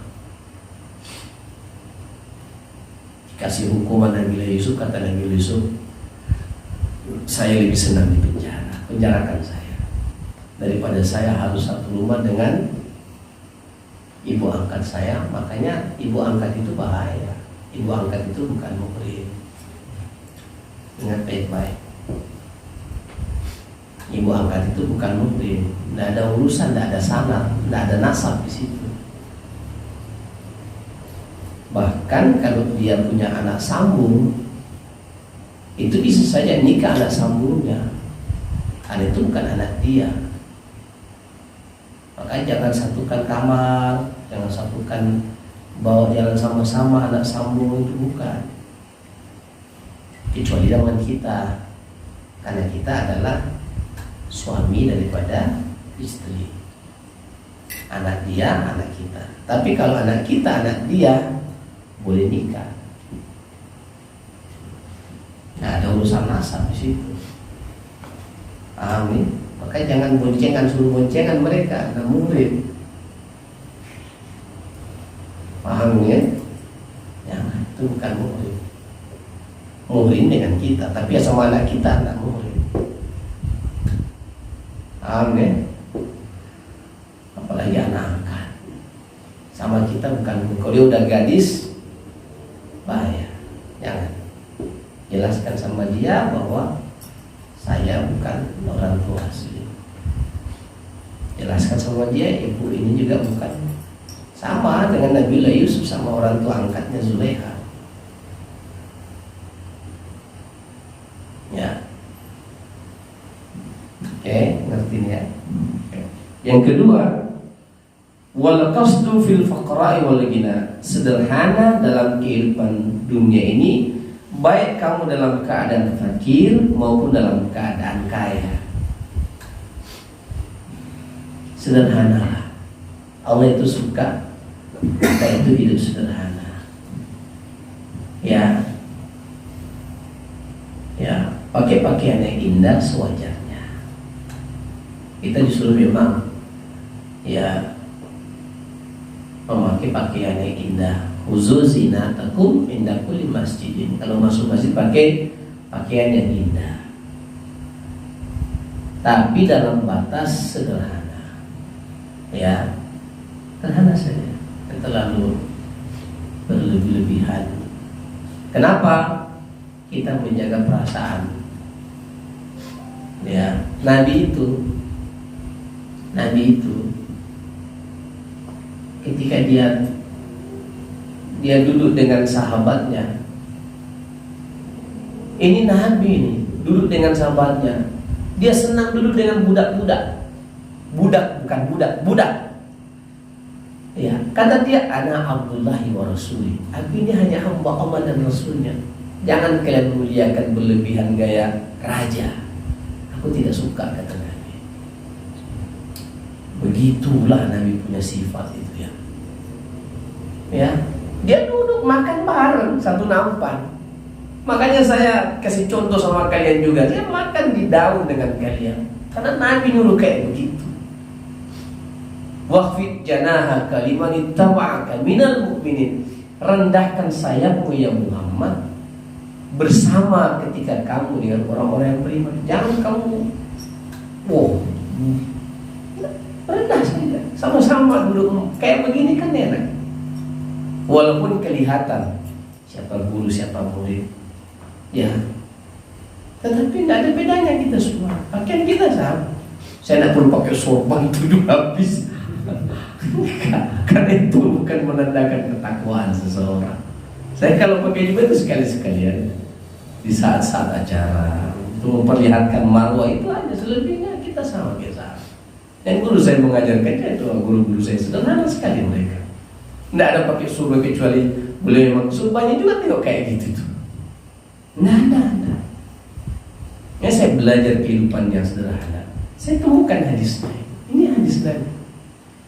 Dikasih hukuman Nabiullah Yusuf, kata Nabiullah Yusuf, saya lebih senang di penjara. Penjarakan saya daripada saya harus satu rumah dengan ibu angkat saya. Makanya ibu angkat itu bahaya. Ibu angkat itu bukan muhrim. Ingat baik-baik. Ibu angkat itu bukan muhrim. Tidak ada urusan, tidak ada sanad, tidak ada nasab di situ. Bahkan kalau dia punya anak sambung, itu bisa saja nikah anak sambungnya. Anak itu bukan anak dia. Makanya jangan satukan kamar, jangan satukan bawa jalan sama-sama anak sambung, itu bukan. Kecuali dengan kita, karena kita adalah suami daripada istri. Anak dia, anak kita. Tapi kalau anak kita, anak dia, boleh nikah. Nah, ada urusan nasab di situ. Amin. Makanya jangan boncengan, suruh boncengan mereka, nggak murid. Paham ya? Jangan, itu bukan murid. Murid dengan kita, tapi ya sama anak kita nggak murid. Paham ya? Apalagi anak angkat. Sama kita bukan murid. Kalau dia udah gadis, sama dia bahwa saya bukan orang tua asli. Jelaskan sama dia, ibu ini juga bukan. Sama dengan Nabiullah Yusuf sama orang tua angkatnya Zulaikha. Ya. Oke, ngerti ya. Yang kedua, wal qasdu fil faqra'i wal ghina. Sederhana dalam kehidupan dunia ini, baik kamu dalam keadaan fakir maupun dalam keadaan kaya. Sederhana. Allah itu suka kita itu hidup sederhana. Ya. Ya, pakai pakaian yang indah sewajarnya. Kita disuruh memang ya memakai pakaian yang indah. Khuzu zinatakum inda kulli masjidin. Kalau masuk masjid pakai pakaian yang indah. Tapi dalam batas sederhana. Ya, sederhana saja. Yang terlalu berlebih-lebihan. Kenapa? Kita menjaga perasaan. Ya, Nabi itu ketika dia duduk dengan sahabatnya. Ini Nabi ini duduk dengan sahabatnya. Dia senang duduk dengan budak-budak. Budak bukan budak. Ya, kata dia, ana Abdullahi wa Rasuli. Aku ini hanya hamba Allah dan Rasulnya. Jangan kalian muliakan berlebihan gaya raja. Aku tidak suka, kata Nabi. Begitulah Nabi punya sifat itu ya. Ya, dia duduk makan bareng satu nampan. Makanya saya kasih contoh sama kalian juga. Dia makan di daun dengan kalian. Karena Nabi nyuruh kayak begitu. Waqfid janahaka liman ittaba'aka minal mu'minin. Rendahkan sayapmu ya Muhammad bersama ketika kamu dengan orang-orang yang beriman. Jangan kamu rendah saja. Sama-sama duduk kayak begini kan enak. Walaupun kelihatan siapa guru, siapa murid. Ya. Tetapi tidak ada bedanya kita semua. Pakaian kita sama. Saya tidak perlu pakai sorban 7 lapis. Karena itu bukan menandakan ketakwaan seseorang. Saya kalau pakai jubah itu sekali-sekalian di saat-saat acara untuk memperlihatkan marwah itu aja. Selebihnya kita sama biasa. Dan guru saya mengajarkannya itu guru-guru saya sederhana sekali mereka. Tidak ada pakai surba kecuali boleh memang surbanya juga tengok kayak gitu tuh. Nggak. Ya saya belajar kehidupan yang sederhana. Saya temukan hadisnya. Ini hadis Nabi.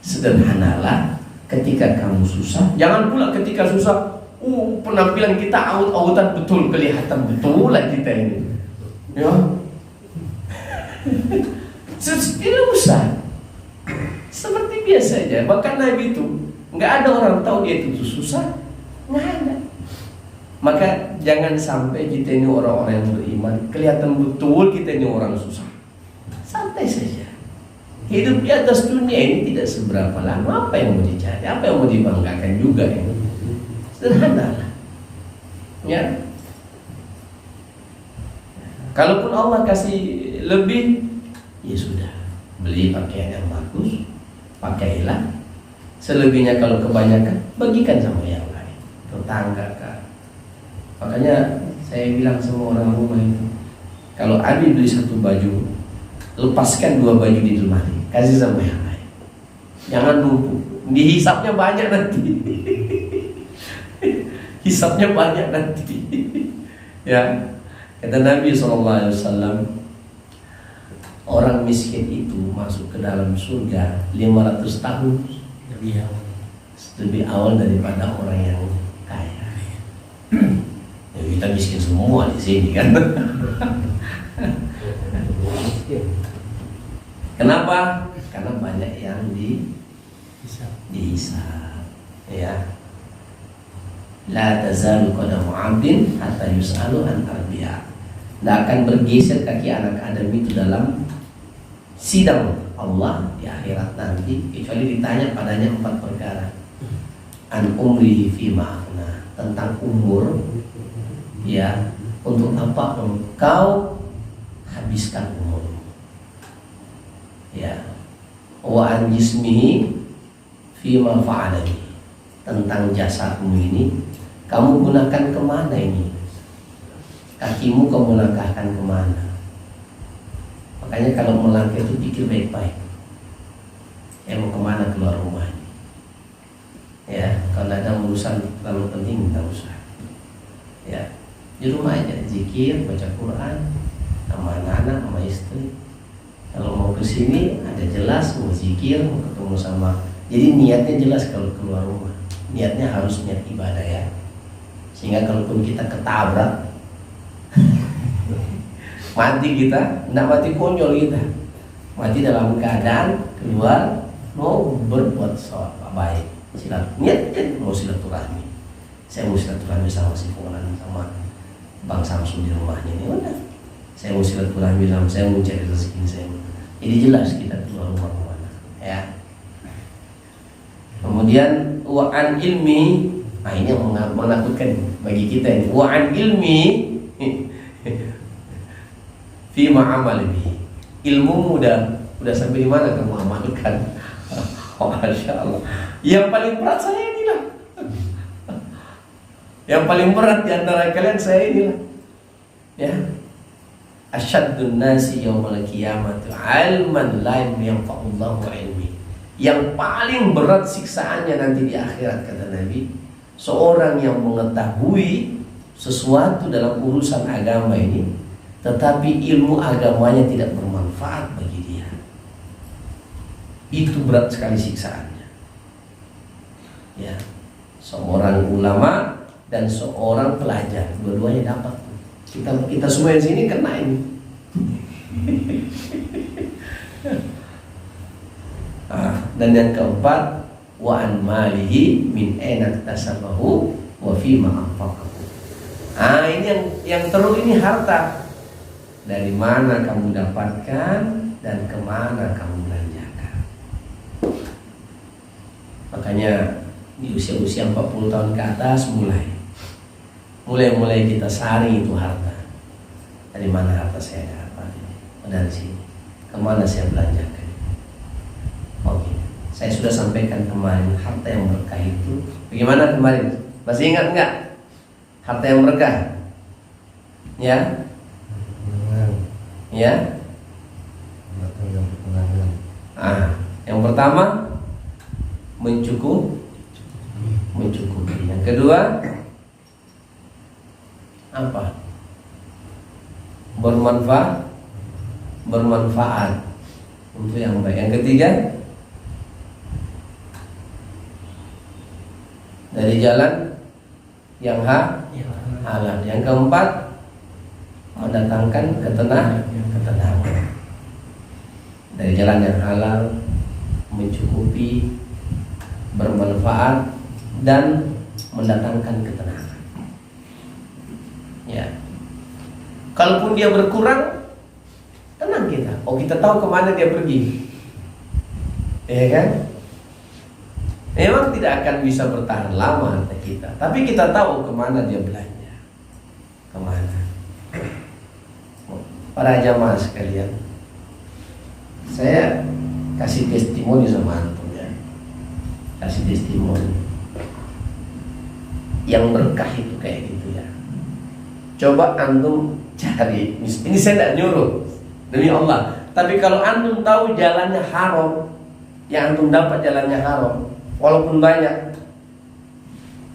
Sederhanalah ketika kamu susah. Jangan pula ketika susah penampilan kita aut-autan betul, kelihatan betul lah kita ini. Ya. Tidak usah. Seperti biasa aja. Bahkan Nabi itu nggak ada orang tahu dia itu susah. Nggak ada. Maka jangan sampai kita ini orang-orang yang beriman kelihatan betul kita ini orang susah. Santai saja. Hidup di atas dunia ini tidak seberapa lama. Apa yang mau dicari? Apa yang mau dibanggakan juga ya? Sederhana lah. Ya. Kalaupun Allah kasih lebih, ya sudah. Beli pakaian yang bagus, pakailah. Selebihnya kalau kebanyakan, bagikan sama yang lain. Tetangga kan. Makanya saya bilang sama orang rumah itu, kalau Abi beli satu baju, lepaskan 2 baju di lemari, kasih sama yang lain. Jangan numpuk. Dihisapnya banyak nanti. Hisapnya banyak nanti. Ya. Kata Nabi SAW, orang miskin itu masuk ke dalam surga 500 tahun lebih awal daripada orang yang kaya. Ya, kita miskin semua di sini kan. Kenapa? Karena banyak yang dihisab. Ya. La tazalu qadamu 'abdin hatta yus'alu an arbi'a. Tidak akan bergeser kaki anak Adam itu dalam sidang Allah di akhirat nanti kecuali ditanya padanya 4 perkara. An umrihi fima afna, tentang umur ya Untuk apa engkau habiskan umurmu? Ya. Wa an jismihi fima fa'ala bihi. Tentang jasadmu ini, kamu gunakan kemana ini? Kakimu kamu langkahkan kemana? Makanya kalau melangkah itu pikir baik-baik. Mau kemana keluar rumah? Ya, kalau ada urusan terlalu penting tidak usah. Ya, di rumah aja zikir, baca Quran, sama anak-anak, sama istri. Kalau mau ke sini ada jelas mau zikir, mau ketemu sama. Jadi niatnya jelas kalau keluar rumah. Niatnya harus niat ibadah ya. Sehingga kalaupun kita ketabrak mati kita, tidak mati konyol kita. Mati dalam keadaan keluar mau berbuat baik. Niatnya mau silaturahmi. Saya mau silaturahmi sama si Fulan, sama Bang Samsul di rumahnya ini. Udah. Saya mau silaturahmi sama, saya mau cari rezeki saya. Jadi jelas kita keluar rumah kemana. Ya. Kemudian wa'an ilmi, nah ini yang menakutkan bagi kita ini. Wa'an ilmi fi ma'amal bihi. Ilmu udah sampai di mana kamu amalkan? Oh, Masya Allah. Yang paling berat saya inilah. Yang paling berat di antara kalian saya inilah. Ya. Asyaddun nasi yaumal qiyamati 'ilman la yanfa'ullahu 'ilmi. Yang paling berat siksaannya nanti di akhirat, kata Nabi, seorang yang mengetahui sesuatu dalam urusan agama ini, tetapi ilmu agamanya tidak bermanfaat bagi dia. Itu berat sekali siksaannya. Ya, seorang ulama dan seorang pelajar, dua-duanya dapat. Kita semua di sini kena ini. Dan yang keempat, wa an malihi min aina tasabahu wa fi ma anfaqahu. Ini yang terus ini harta. Dari mana kamu dapatkan dan kemana kamu belanjakan. Makanya di usia-usia 40 tahun ke atas mulai kita saring itu harta. Dari mana harta saya dapat ini? Dari sini. Kemana saya belanjakan? Oke. Saya sudah sampaikan kemarin harta yang berkah itu. Bagaimana kemarin? Masih ingat enggak? Harta yang berkah. Ya? Ya? Yang pertama mencukupi. Yang kedua apa? Bermanfaat untuk yang baik. Yang ketiga dari jalan yang halal. Yang keempat mendatangkan ketenangan. Dari jalan yang halal, mencukupi, bermanfaat, dan mendatangkan ketenangan. Ya. Kalaupun dia berkurang, tenang kita. Oh, kita tahu kemana dia pergi. Ya kan? Memang tidak akan bisa bertahan lama harta kita, tapi kita tahu kemana dia belanja. Kemana? Para jamaah sekalian, saya kasih testimoni sama antum ya. Kasih testimoni. Yang berkah itu kayak gitu ya. Coba antum cari. Ini saya tidak nyuruh, demi Allah. Tapi kalau antum tahu jalannya haram, yang antum dapat jalannya haram, walaupun banyak,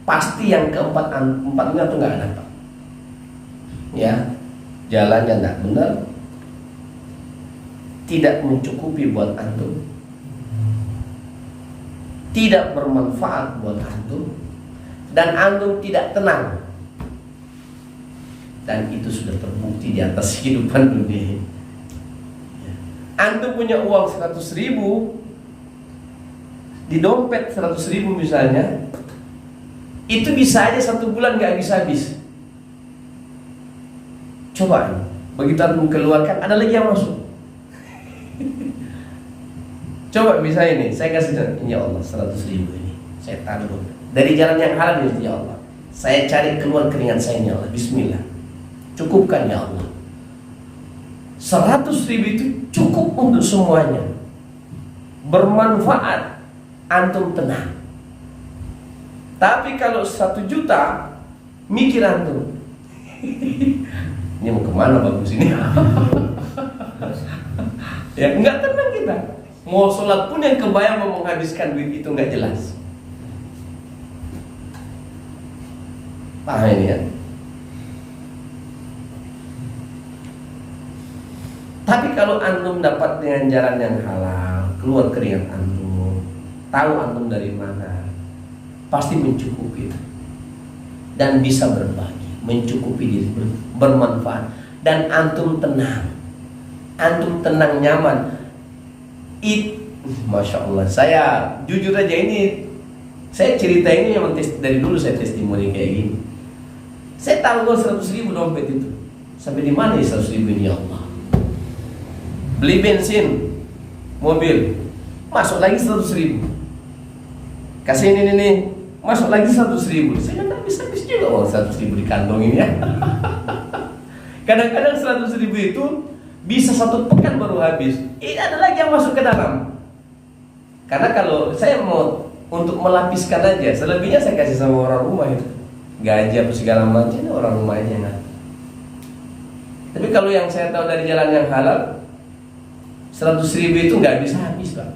pasti yang empatnya tuh nggak dapat. Ya, jalannya tidak benar, tidak mencukupi buat antum, tidak bermanfaat buat antum, dan antum tidak tenang. Dan itu sudah terbukti di atas kehidupan dunia. Antum punya uang 100.000 di dompet, 100.000 misalnya, itu bisa aja 1 bulan gak habis-habis. Coba begitu antum keluarkan, ada lagi yang masuk. Coba bisa ini, saya kasih contoh, ya Allah 100.000 ini saya taruh dari jalan yang halal ini, ya Allah. Saya cari keluar keringat saya, ya Allah. Bismillah. Cukupkan ya Allah. 100.000 itu cukup untuk semuanya. Bermanfaat, antum tenang. Tapi kalau 1 juta, mikir antum, ini mau kemana bagus ini? Ya nggak tenang kita. Mau sholat pun yang kebayang mau menghabiskan duit itu nggak jelas. Paham ini ya? Tapi kalau antum dapat dengan jalan yang halal, keluar keringat antum, tahu antum dari mana, pasti mencukupi dan bisa berbagi, mencukupi diri, bermanfaat, dan antum tenang, nyaman. Masya Allah, saya jujur aja ini, saya cerita ini memang dari dulu saya testimoni kayak gini. Saya tahu 100.000 dompet itu, sampai di mana ya 100.000 ini ya Allah? Beli bensin, mobil, masuk lagi 100.000. Kasih ini, masuk lagi 100.000. Saya nggak bisa habis juga uang 100.000 di kantong ini ya. Kadang-kadang 100.000 itu bisa 1 pekan baru habis. Ini ada lagi yang masuk ke dalam. Karena kalau saya mau untuk melapiskan aja, selebihnya saya kasih sama orang rumah itu. Gaji apa segala macam, orang rumah aja nah. Tapi kalau yang saya tahu dari jalan yang halal, 100.000 itu nggak bisa habis Pak.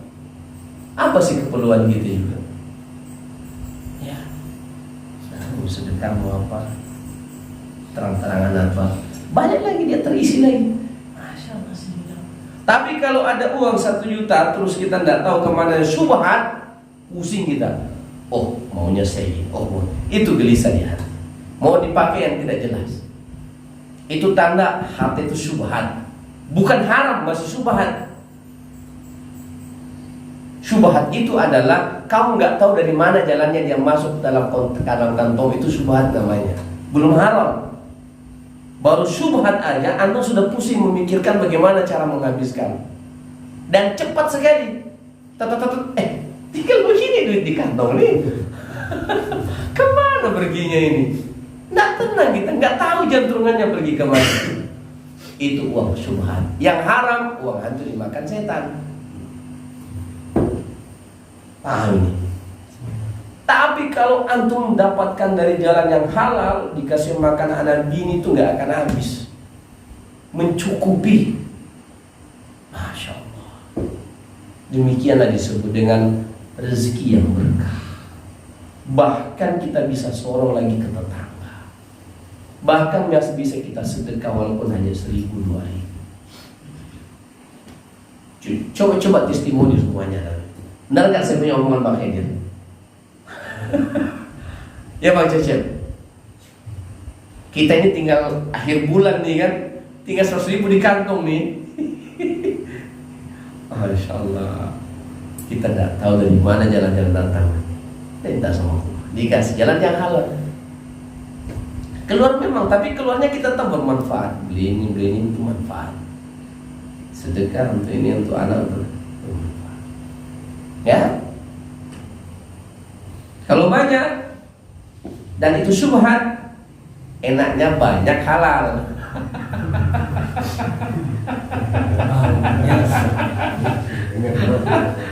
Apa sih keperluan kita juga? Ya, mau sedekah mau apa, terang-terangan apa, banyak lagi dia terisi lagi. Masya Allah. Tapi kalau ada uang 1 juta terus kita nggak tahu kemana, syubhat, pusing kita. Oh maunya saya, itu gelisah di hati. Mau dipakai yang tidak jelas. Itu tanda hati itu syubhat. Bukan haram, masih syubhat. Syubhat itu adalah kamu nggak tahu dari mana jalannya dia masuk dalam kantong, itu syubhat namanya. Belum haram. Baru syubhat aja Anda sudah pusing memikirkan bagaimana cara menghabiskan. Dan cepat sekali. Tinggal begini duit di kantong nih. Kemana perginya ini? Nggak tenang kita, nggak tahu jantungannya pergi kemana. Itu uang syubhat. Yang haram, uang hantu dimakan setan. Paham ini? Tapi kalau antum mendapatkan dari jalan yang halal, dikasih makan anak bini itu nggak akan habis, mencukupi. Masya Allah. Demikianlah disebut dengan rezeki yang berkah. Bahkan kita bisa sorong lagi ke tetangga. Bahkan masih bisa kita sedekah walaupun hanya 1.000, 2.000. Coba testimoni semuanya. Benar nggak saya punya omongan Bang Edir? Ya Bang Cecep, kita ini tinggal akhir bulan nih kan, tinggal 100.000 di kantong nih. Masya Allah. Kita nggak tahu dari mana jalan-jalan tantangan. Minta sama Allah, dikasih jalan yang halal. Keluar memang, tapi keluarnya kita tetap bermanfaat. Beli ini itu manfaat. Sedekah untuk ini, untuk anak, untuk bermanfaat. Ya. Kalau banyak dan itu syubhat, enaknya banyak halal.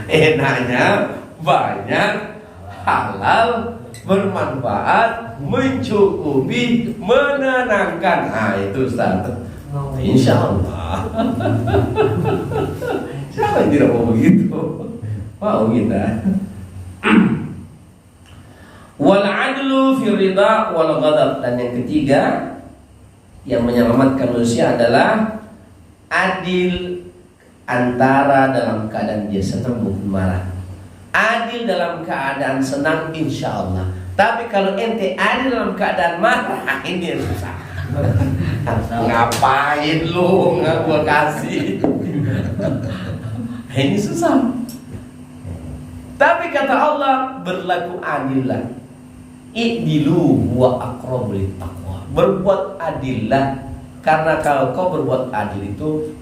Enaknya banyak halal, bermanfaat, mencukupi, menenangkan. Nah itu Ustaz. Insya Allah. Siapa yang tidak mau begitu? Mau kita. Wal adlu fi ridha wal ghadab. Dan yang ketiga yang menyelamatkan manusia adalah adil antara dalam keadaan dia senang maupun marah. Adil dalam keadaan senang insya Allah. Tapi kalau ente adil dalam keadaan marah, ini susah. Ngapain lu nggak gua kasih? Ini susah. Tapi kata Allah, berlaku adillah. I'dilu wa aqrabu littaqwa. Berbuat adillah, karena kalau kau berbuat adil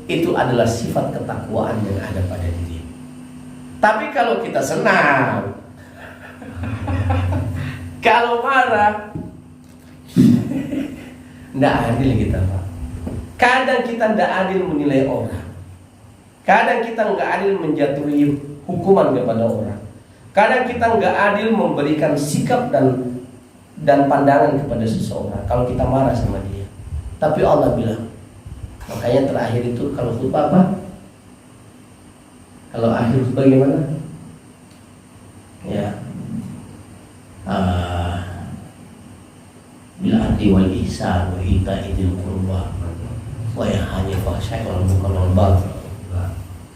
itu adalah sifat ketakwaan yang ada pada diri. Tapi kalau kita senang, kalau marah, Tidak adil kita, Pak. Kadang kita tidak adil menilai orang. Kadang kita nggak adil menjatuhi hukuman kepada orang. Kadang kita nggak adil memberikan sikap dan pandangan kepada seseorang kalau kita marah sama dia. Tapi Allah bilang, makanya terakhir itu kalau khutbah apa? Kalau akhir khutbah gimana? Ya, bil adli wal ihsan wa ita'i dzil qurba wa yanha 'anil fahsya'i wal munkari wal baghi.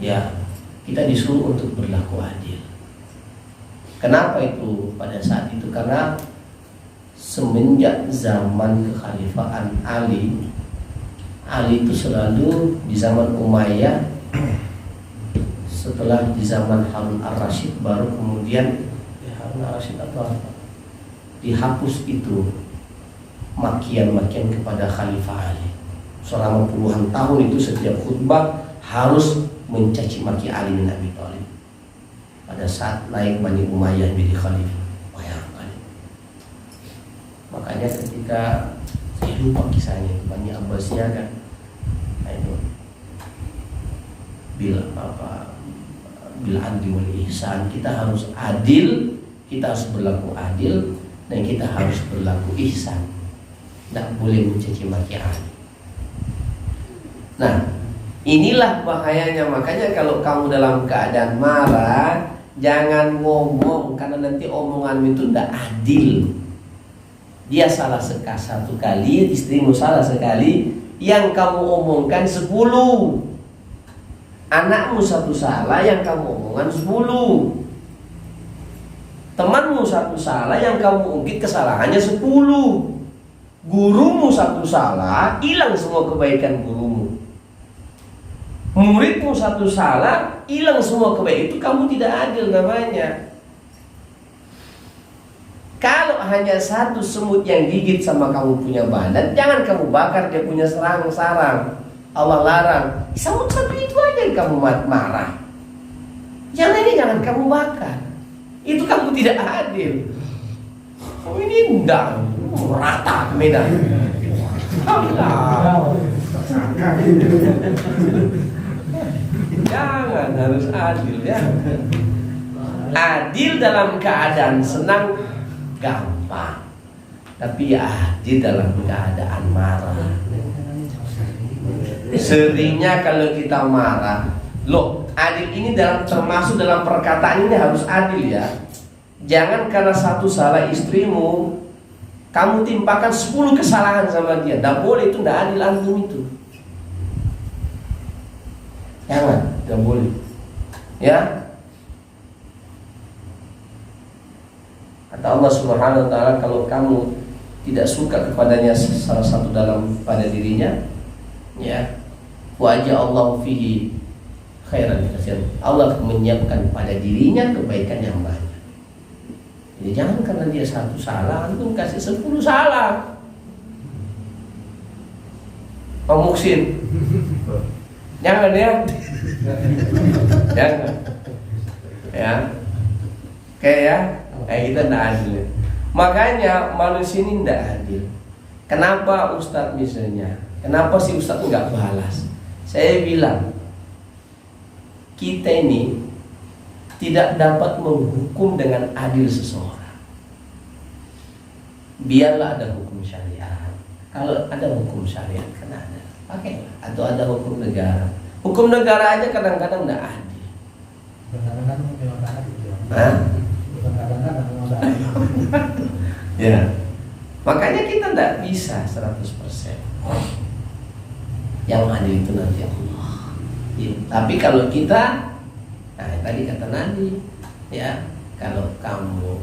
Ya, kita disuruh untuk berlaku adil. Kenapa itu pada saat itu? Karena semenjak zaman kekhalifahan Ali itu selalu di zaman Umayyah, setelah di zaman Harun ar-Rasyid baru kemudian Harun ar-Rasyid atau apa? Dihapus itu makian-makian kepada Khalifah Ali. Selama puluhan tahun itu setiap khutbah harus mencaci maki Ali bin Abi Thalib. Pada saat naik Bani Umayyah menjadi khalifah, bayangkan. Makanya ketika saya lupa kisahnya Bani Abbasiyah kan, itu bil adli wal ihsan, kita harus adil, kita harus berlaku adil, dan kita harus berlaku ihsan. Tidak boleh mencaci maki Ali. Nah, inilah bahayanya. Makanya kalau kamu dalam keadaan marah, jangan ngomong, karena nanti omongan itu tidak adil. Dia salah satu kali, istrimu salah sekali, yang kamu omongkan 10. Anakmu satu salah, yang kamu omongan 10. Temanmu satu salah, yang kamu ungkit kesalahannya 10. Gurumu satu salah, hilang semua kebaikan gurumu. Muridmu satu salah, hilang semua kebaikan. Itu kamu tidak adil namanya. Kalau hanya satu semut yang gigit sama kamu punya badan, jangan kamu bakar dia punya sarang. Allah larang. Semut satu itu aja yang kamu marah. Jangan kamu bakar. Itu kamu tidak adil. Oh, ini enggak rata medan. Jangan, harus adil ya. Adil dalam keadaan senang gampang, tapi adil dalam keadaan marah. Seringnya kalau kita marah, loh, adil ini termasuk dalam perkataan ini harus adil ya. Jangan karena satu salah istrimu, kamu timpakan 10 kesalahan sama dia. Tidak boleh, itu tidak adil antum itu. Jangan, tidak boleh. Ya. Kata Allah Subhanahu wa taala, kalau kamu tidak suka kepadanya salah satu pada dirinya, ya, wajah Allah fihi khairan katsir. Allah menyiapkan pada dirinya kebaikan yang banyak. Jadi jangan karena dia satu salah, antum kasih 10 salah. Pak Muksin, jangan ya. Jangan. Ya. Kayak ya, kayak kita tidak adil. Makanya manusia ini tidak adil. Kenapa Ustadz misalnya? Kenapa sih Ustadz nggak balas? Saya bilang, kita ini tidak dapat menghukum dengan adil seseorang. Biarlah ada hukum syariat. Kalau ada hukum syariat kan ada, pakailah. Atau ada hukum negara. Hukum negara aja kadang-kadang tidak adil. Ya. Makanya kita tidak bisa 100%. Yang adil itu nanti Allah. Ya. Tapi kalau kita, nah tadi kata Nabi, ya, kalau kamu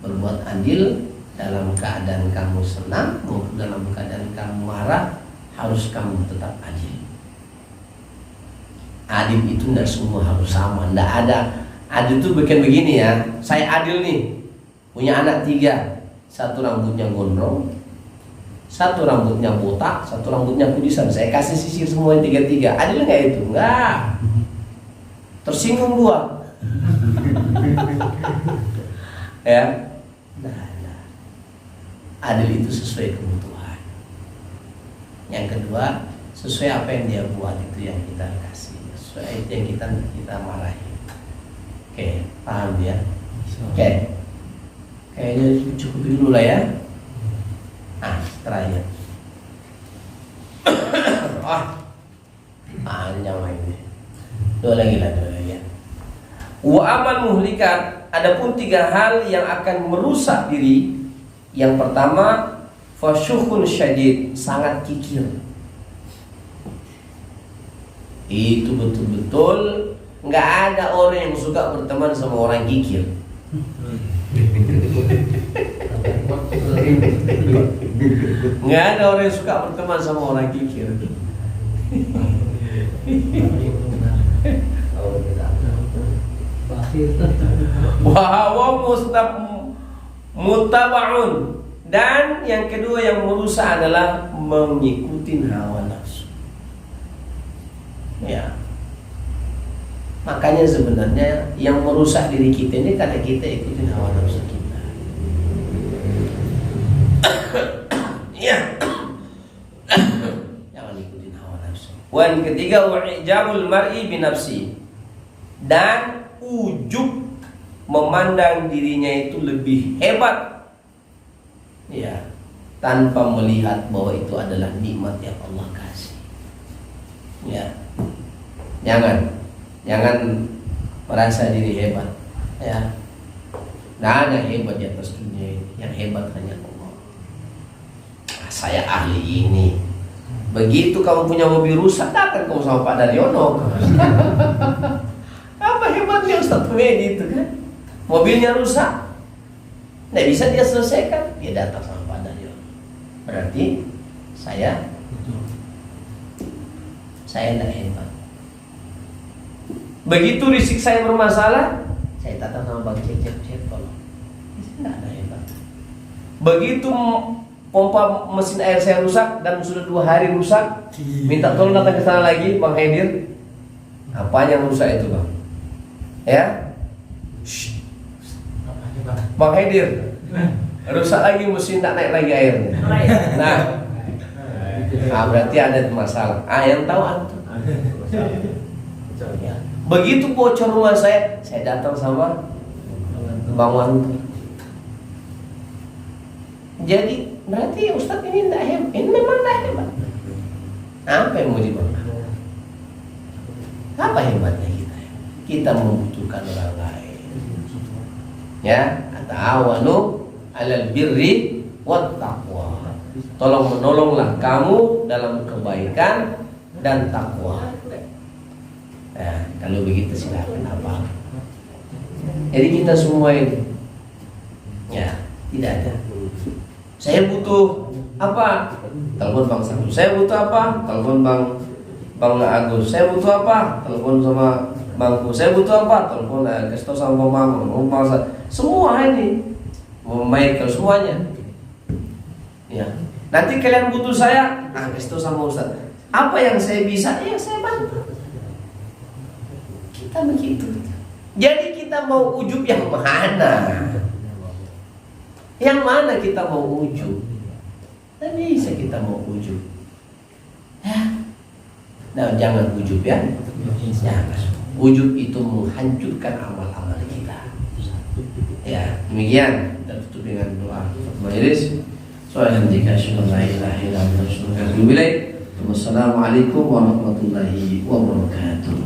berbuat adil dalam keadaan kamu senang maupun dalam keadaan kamu marah, harus kamu tetap adil. Adil itu tidak semua harus sama, tidak ada. Adil itu bukan begini ya. Saya adil nih, punya anak 3, satu rambutnya gondrong, satu rambutnya botak, satu rambutnya kudisan. Saya kasih sisir semua 3. Adil nggak itu? Nggak. Tersinggung 2. Ya. Nah. Adil itu sesuai kebutuhan. Yang kedua, sesuai apa yang dia buat itu yang kita kasih, sesuai itu yang kita marahi. Oke, paham ya? Oke, kayaknya cukup dulu lah ya. Terakhir. Panjang lagi. Dua lagi ya. Wa amal muhlikat, adapun 3 hal yang akan merusak diri. Yang pertama, fasyukhun syadid, sangat kikir. Itu betul-betul nggak ada orang yang suka berteman sama orang kikir. Nggak ada orang yang suka berteman sama orang kikir. Wahawa mutaba'un, dan yang kedua yang merusak adalah mengikuti hawa nafsu. Ya, makanya sebenarnya yang merusak diri kita ini karena kita ikutin hawa nafsu kita. Ya, jangan ikutin hawa nafsu. Yang ketiga, wa'ijabul mar'i binafsi, dan ujub, memandang dirinya itu lebih hebat, ya, tanpa melihat bahwa itu adalah nikmat yang Allah kasih. Ya, jangan merasa diri hebat. Ya, nggak ada hebat di atas dunia ini. Yang hebat hanya Allah. Saya ahli ini. Begitu kamu punya mobil rusak, datang kamu sama Pak Daryono. Apa hebatnya Ustaz Medi itu kan? Mobilnya rusak, nggak bisa dia selesaikan, dia datang sama Pak Daryono. Berarti saya tidak hebat. Begitu risik saya bermasalah, saya datang sama Bang Cecep, kalau nggak ada hebat. Begitu pompa mesin air saya rusak dan sudah 2 hari rusak, minta tolong datang ke sana lagi, Bang Haidir. Apa yang rusak itu, Bang? Ya, Bang Haidir, rusak lagi mesin, tak naik lagi airnya. Nah, berarti ada masalah. Yang tahu antum. Ya. Begitu bocor rumah saya datang sama Bang Wanto. Jadi berarti Ustadz ini tidak hebat. Ini memang tidak hebat. Apa yang mau dibanggakan? Apa hebatnya kita? Kita membutuhkan orang lain. Ya, ta'awanu 'alal birri wat taqwa. Tolong menolonglah kamu dalam kebaikan dan takwa. Nah, kalau begitu silakan apa? Jadi kita semua ini, ya, tidak ada. Saya butuh apa? Telepon Bang Sabu. Saya butuh apa? Telepon Bang Agus. Saya butuh apa? Telepon sama Bangku. Saya butuh apa? Telepon Kesto sama Bang semua ini Michael semuanya. Ya. Nanti kalian butuh saya, Kesto sama Ustaz. Apa yang saya bisa? Ya saya bantu. Kita begitu. Jadi kita mau ujub yang mana? Yang mana kita mau ujub? Tidak bisa kita mau ujub. Nah, jangan ujub ya. Jangan. Ujub itu menghancurkan amal-amal kita. Ya, demikian. Kita tutup dengan doa majelis. Wassalamualaikum warahmatullahi wabarakatuh.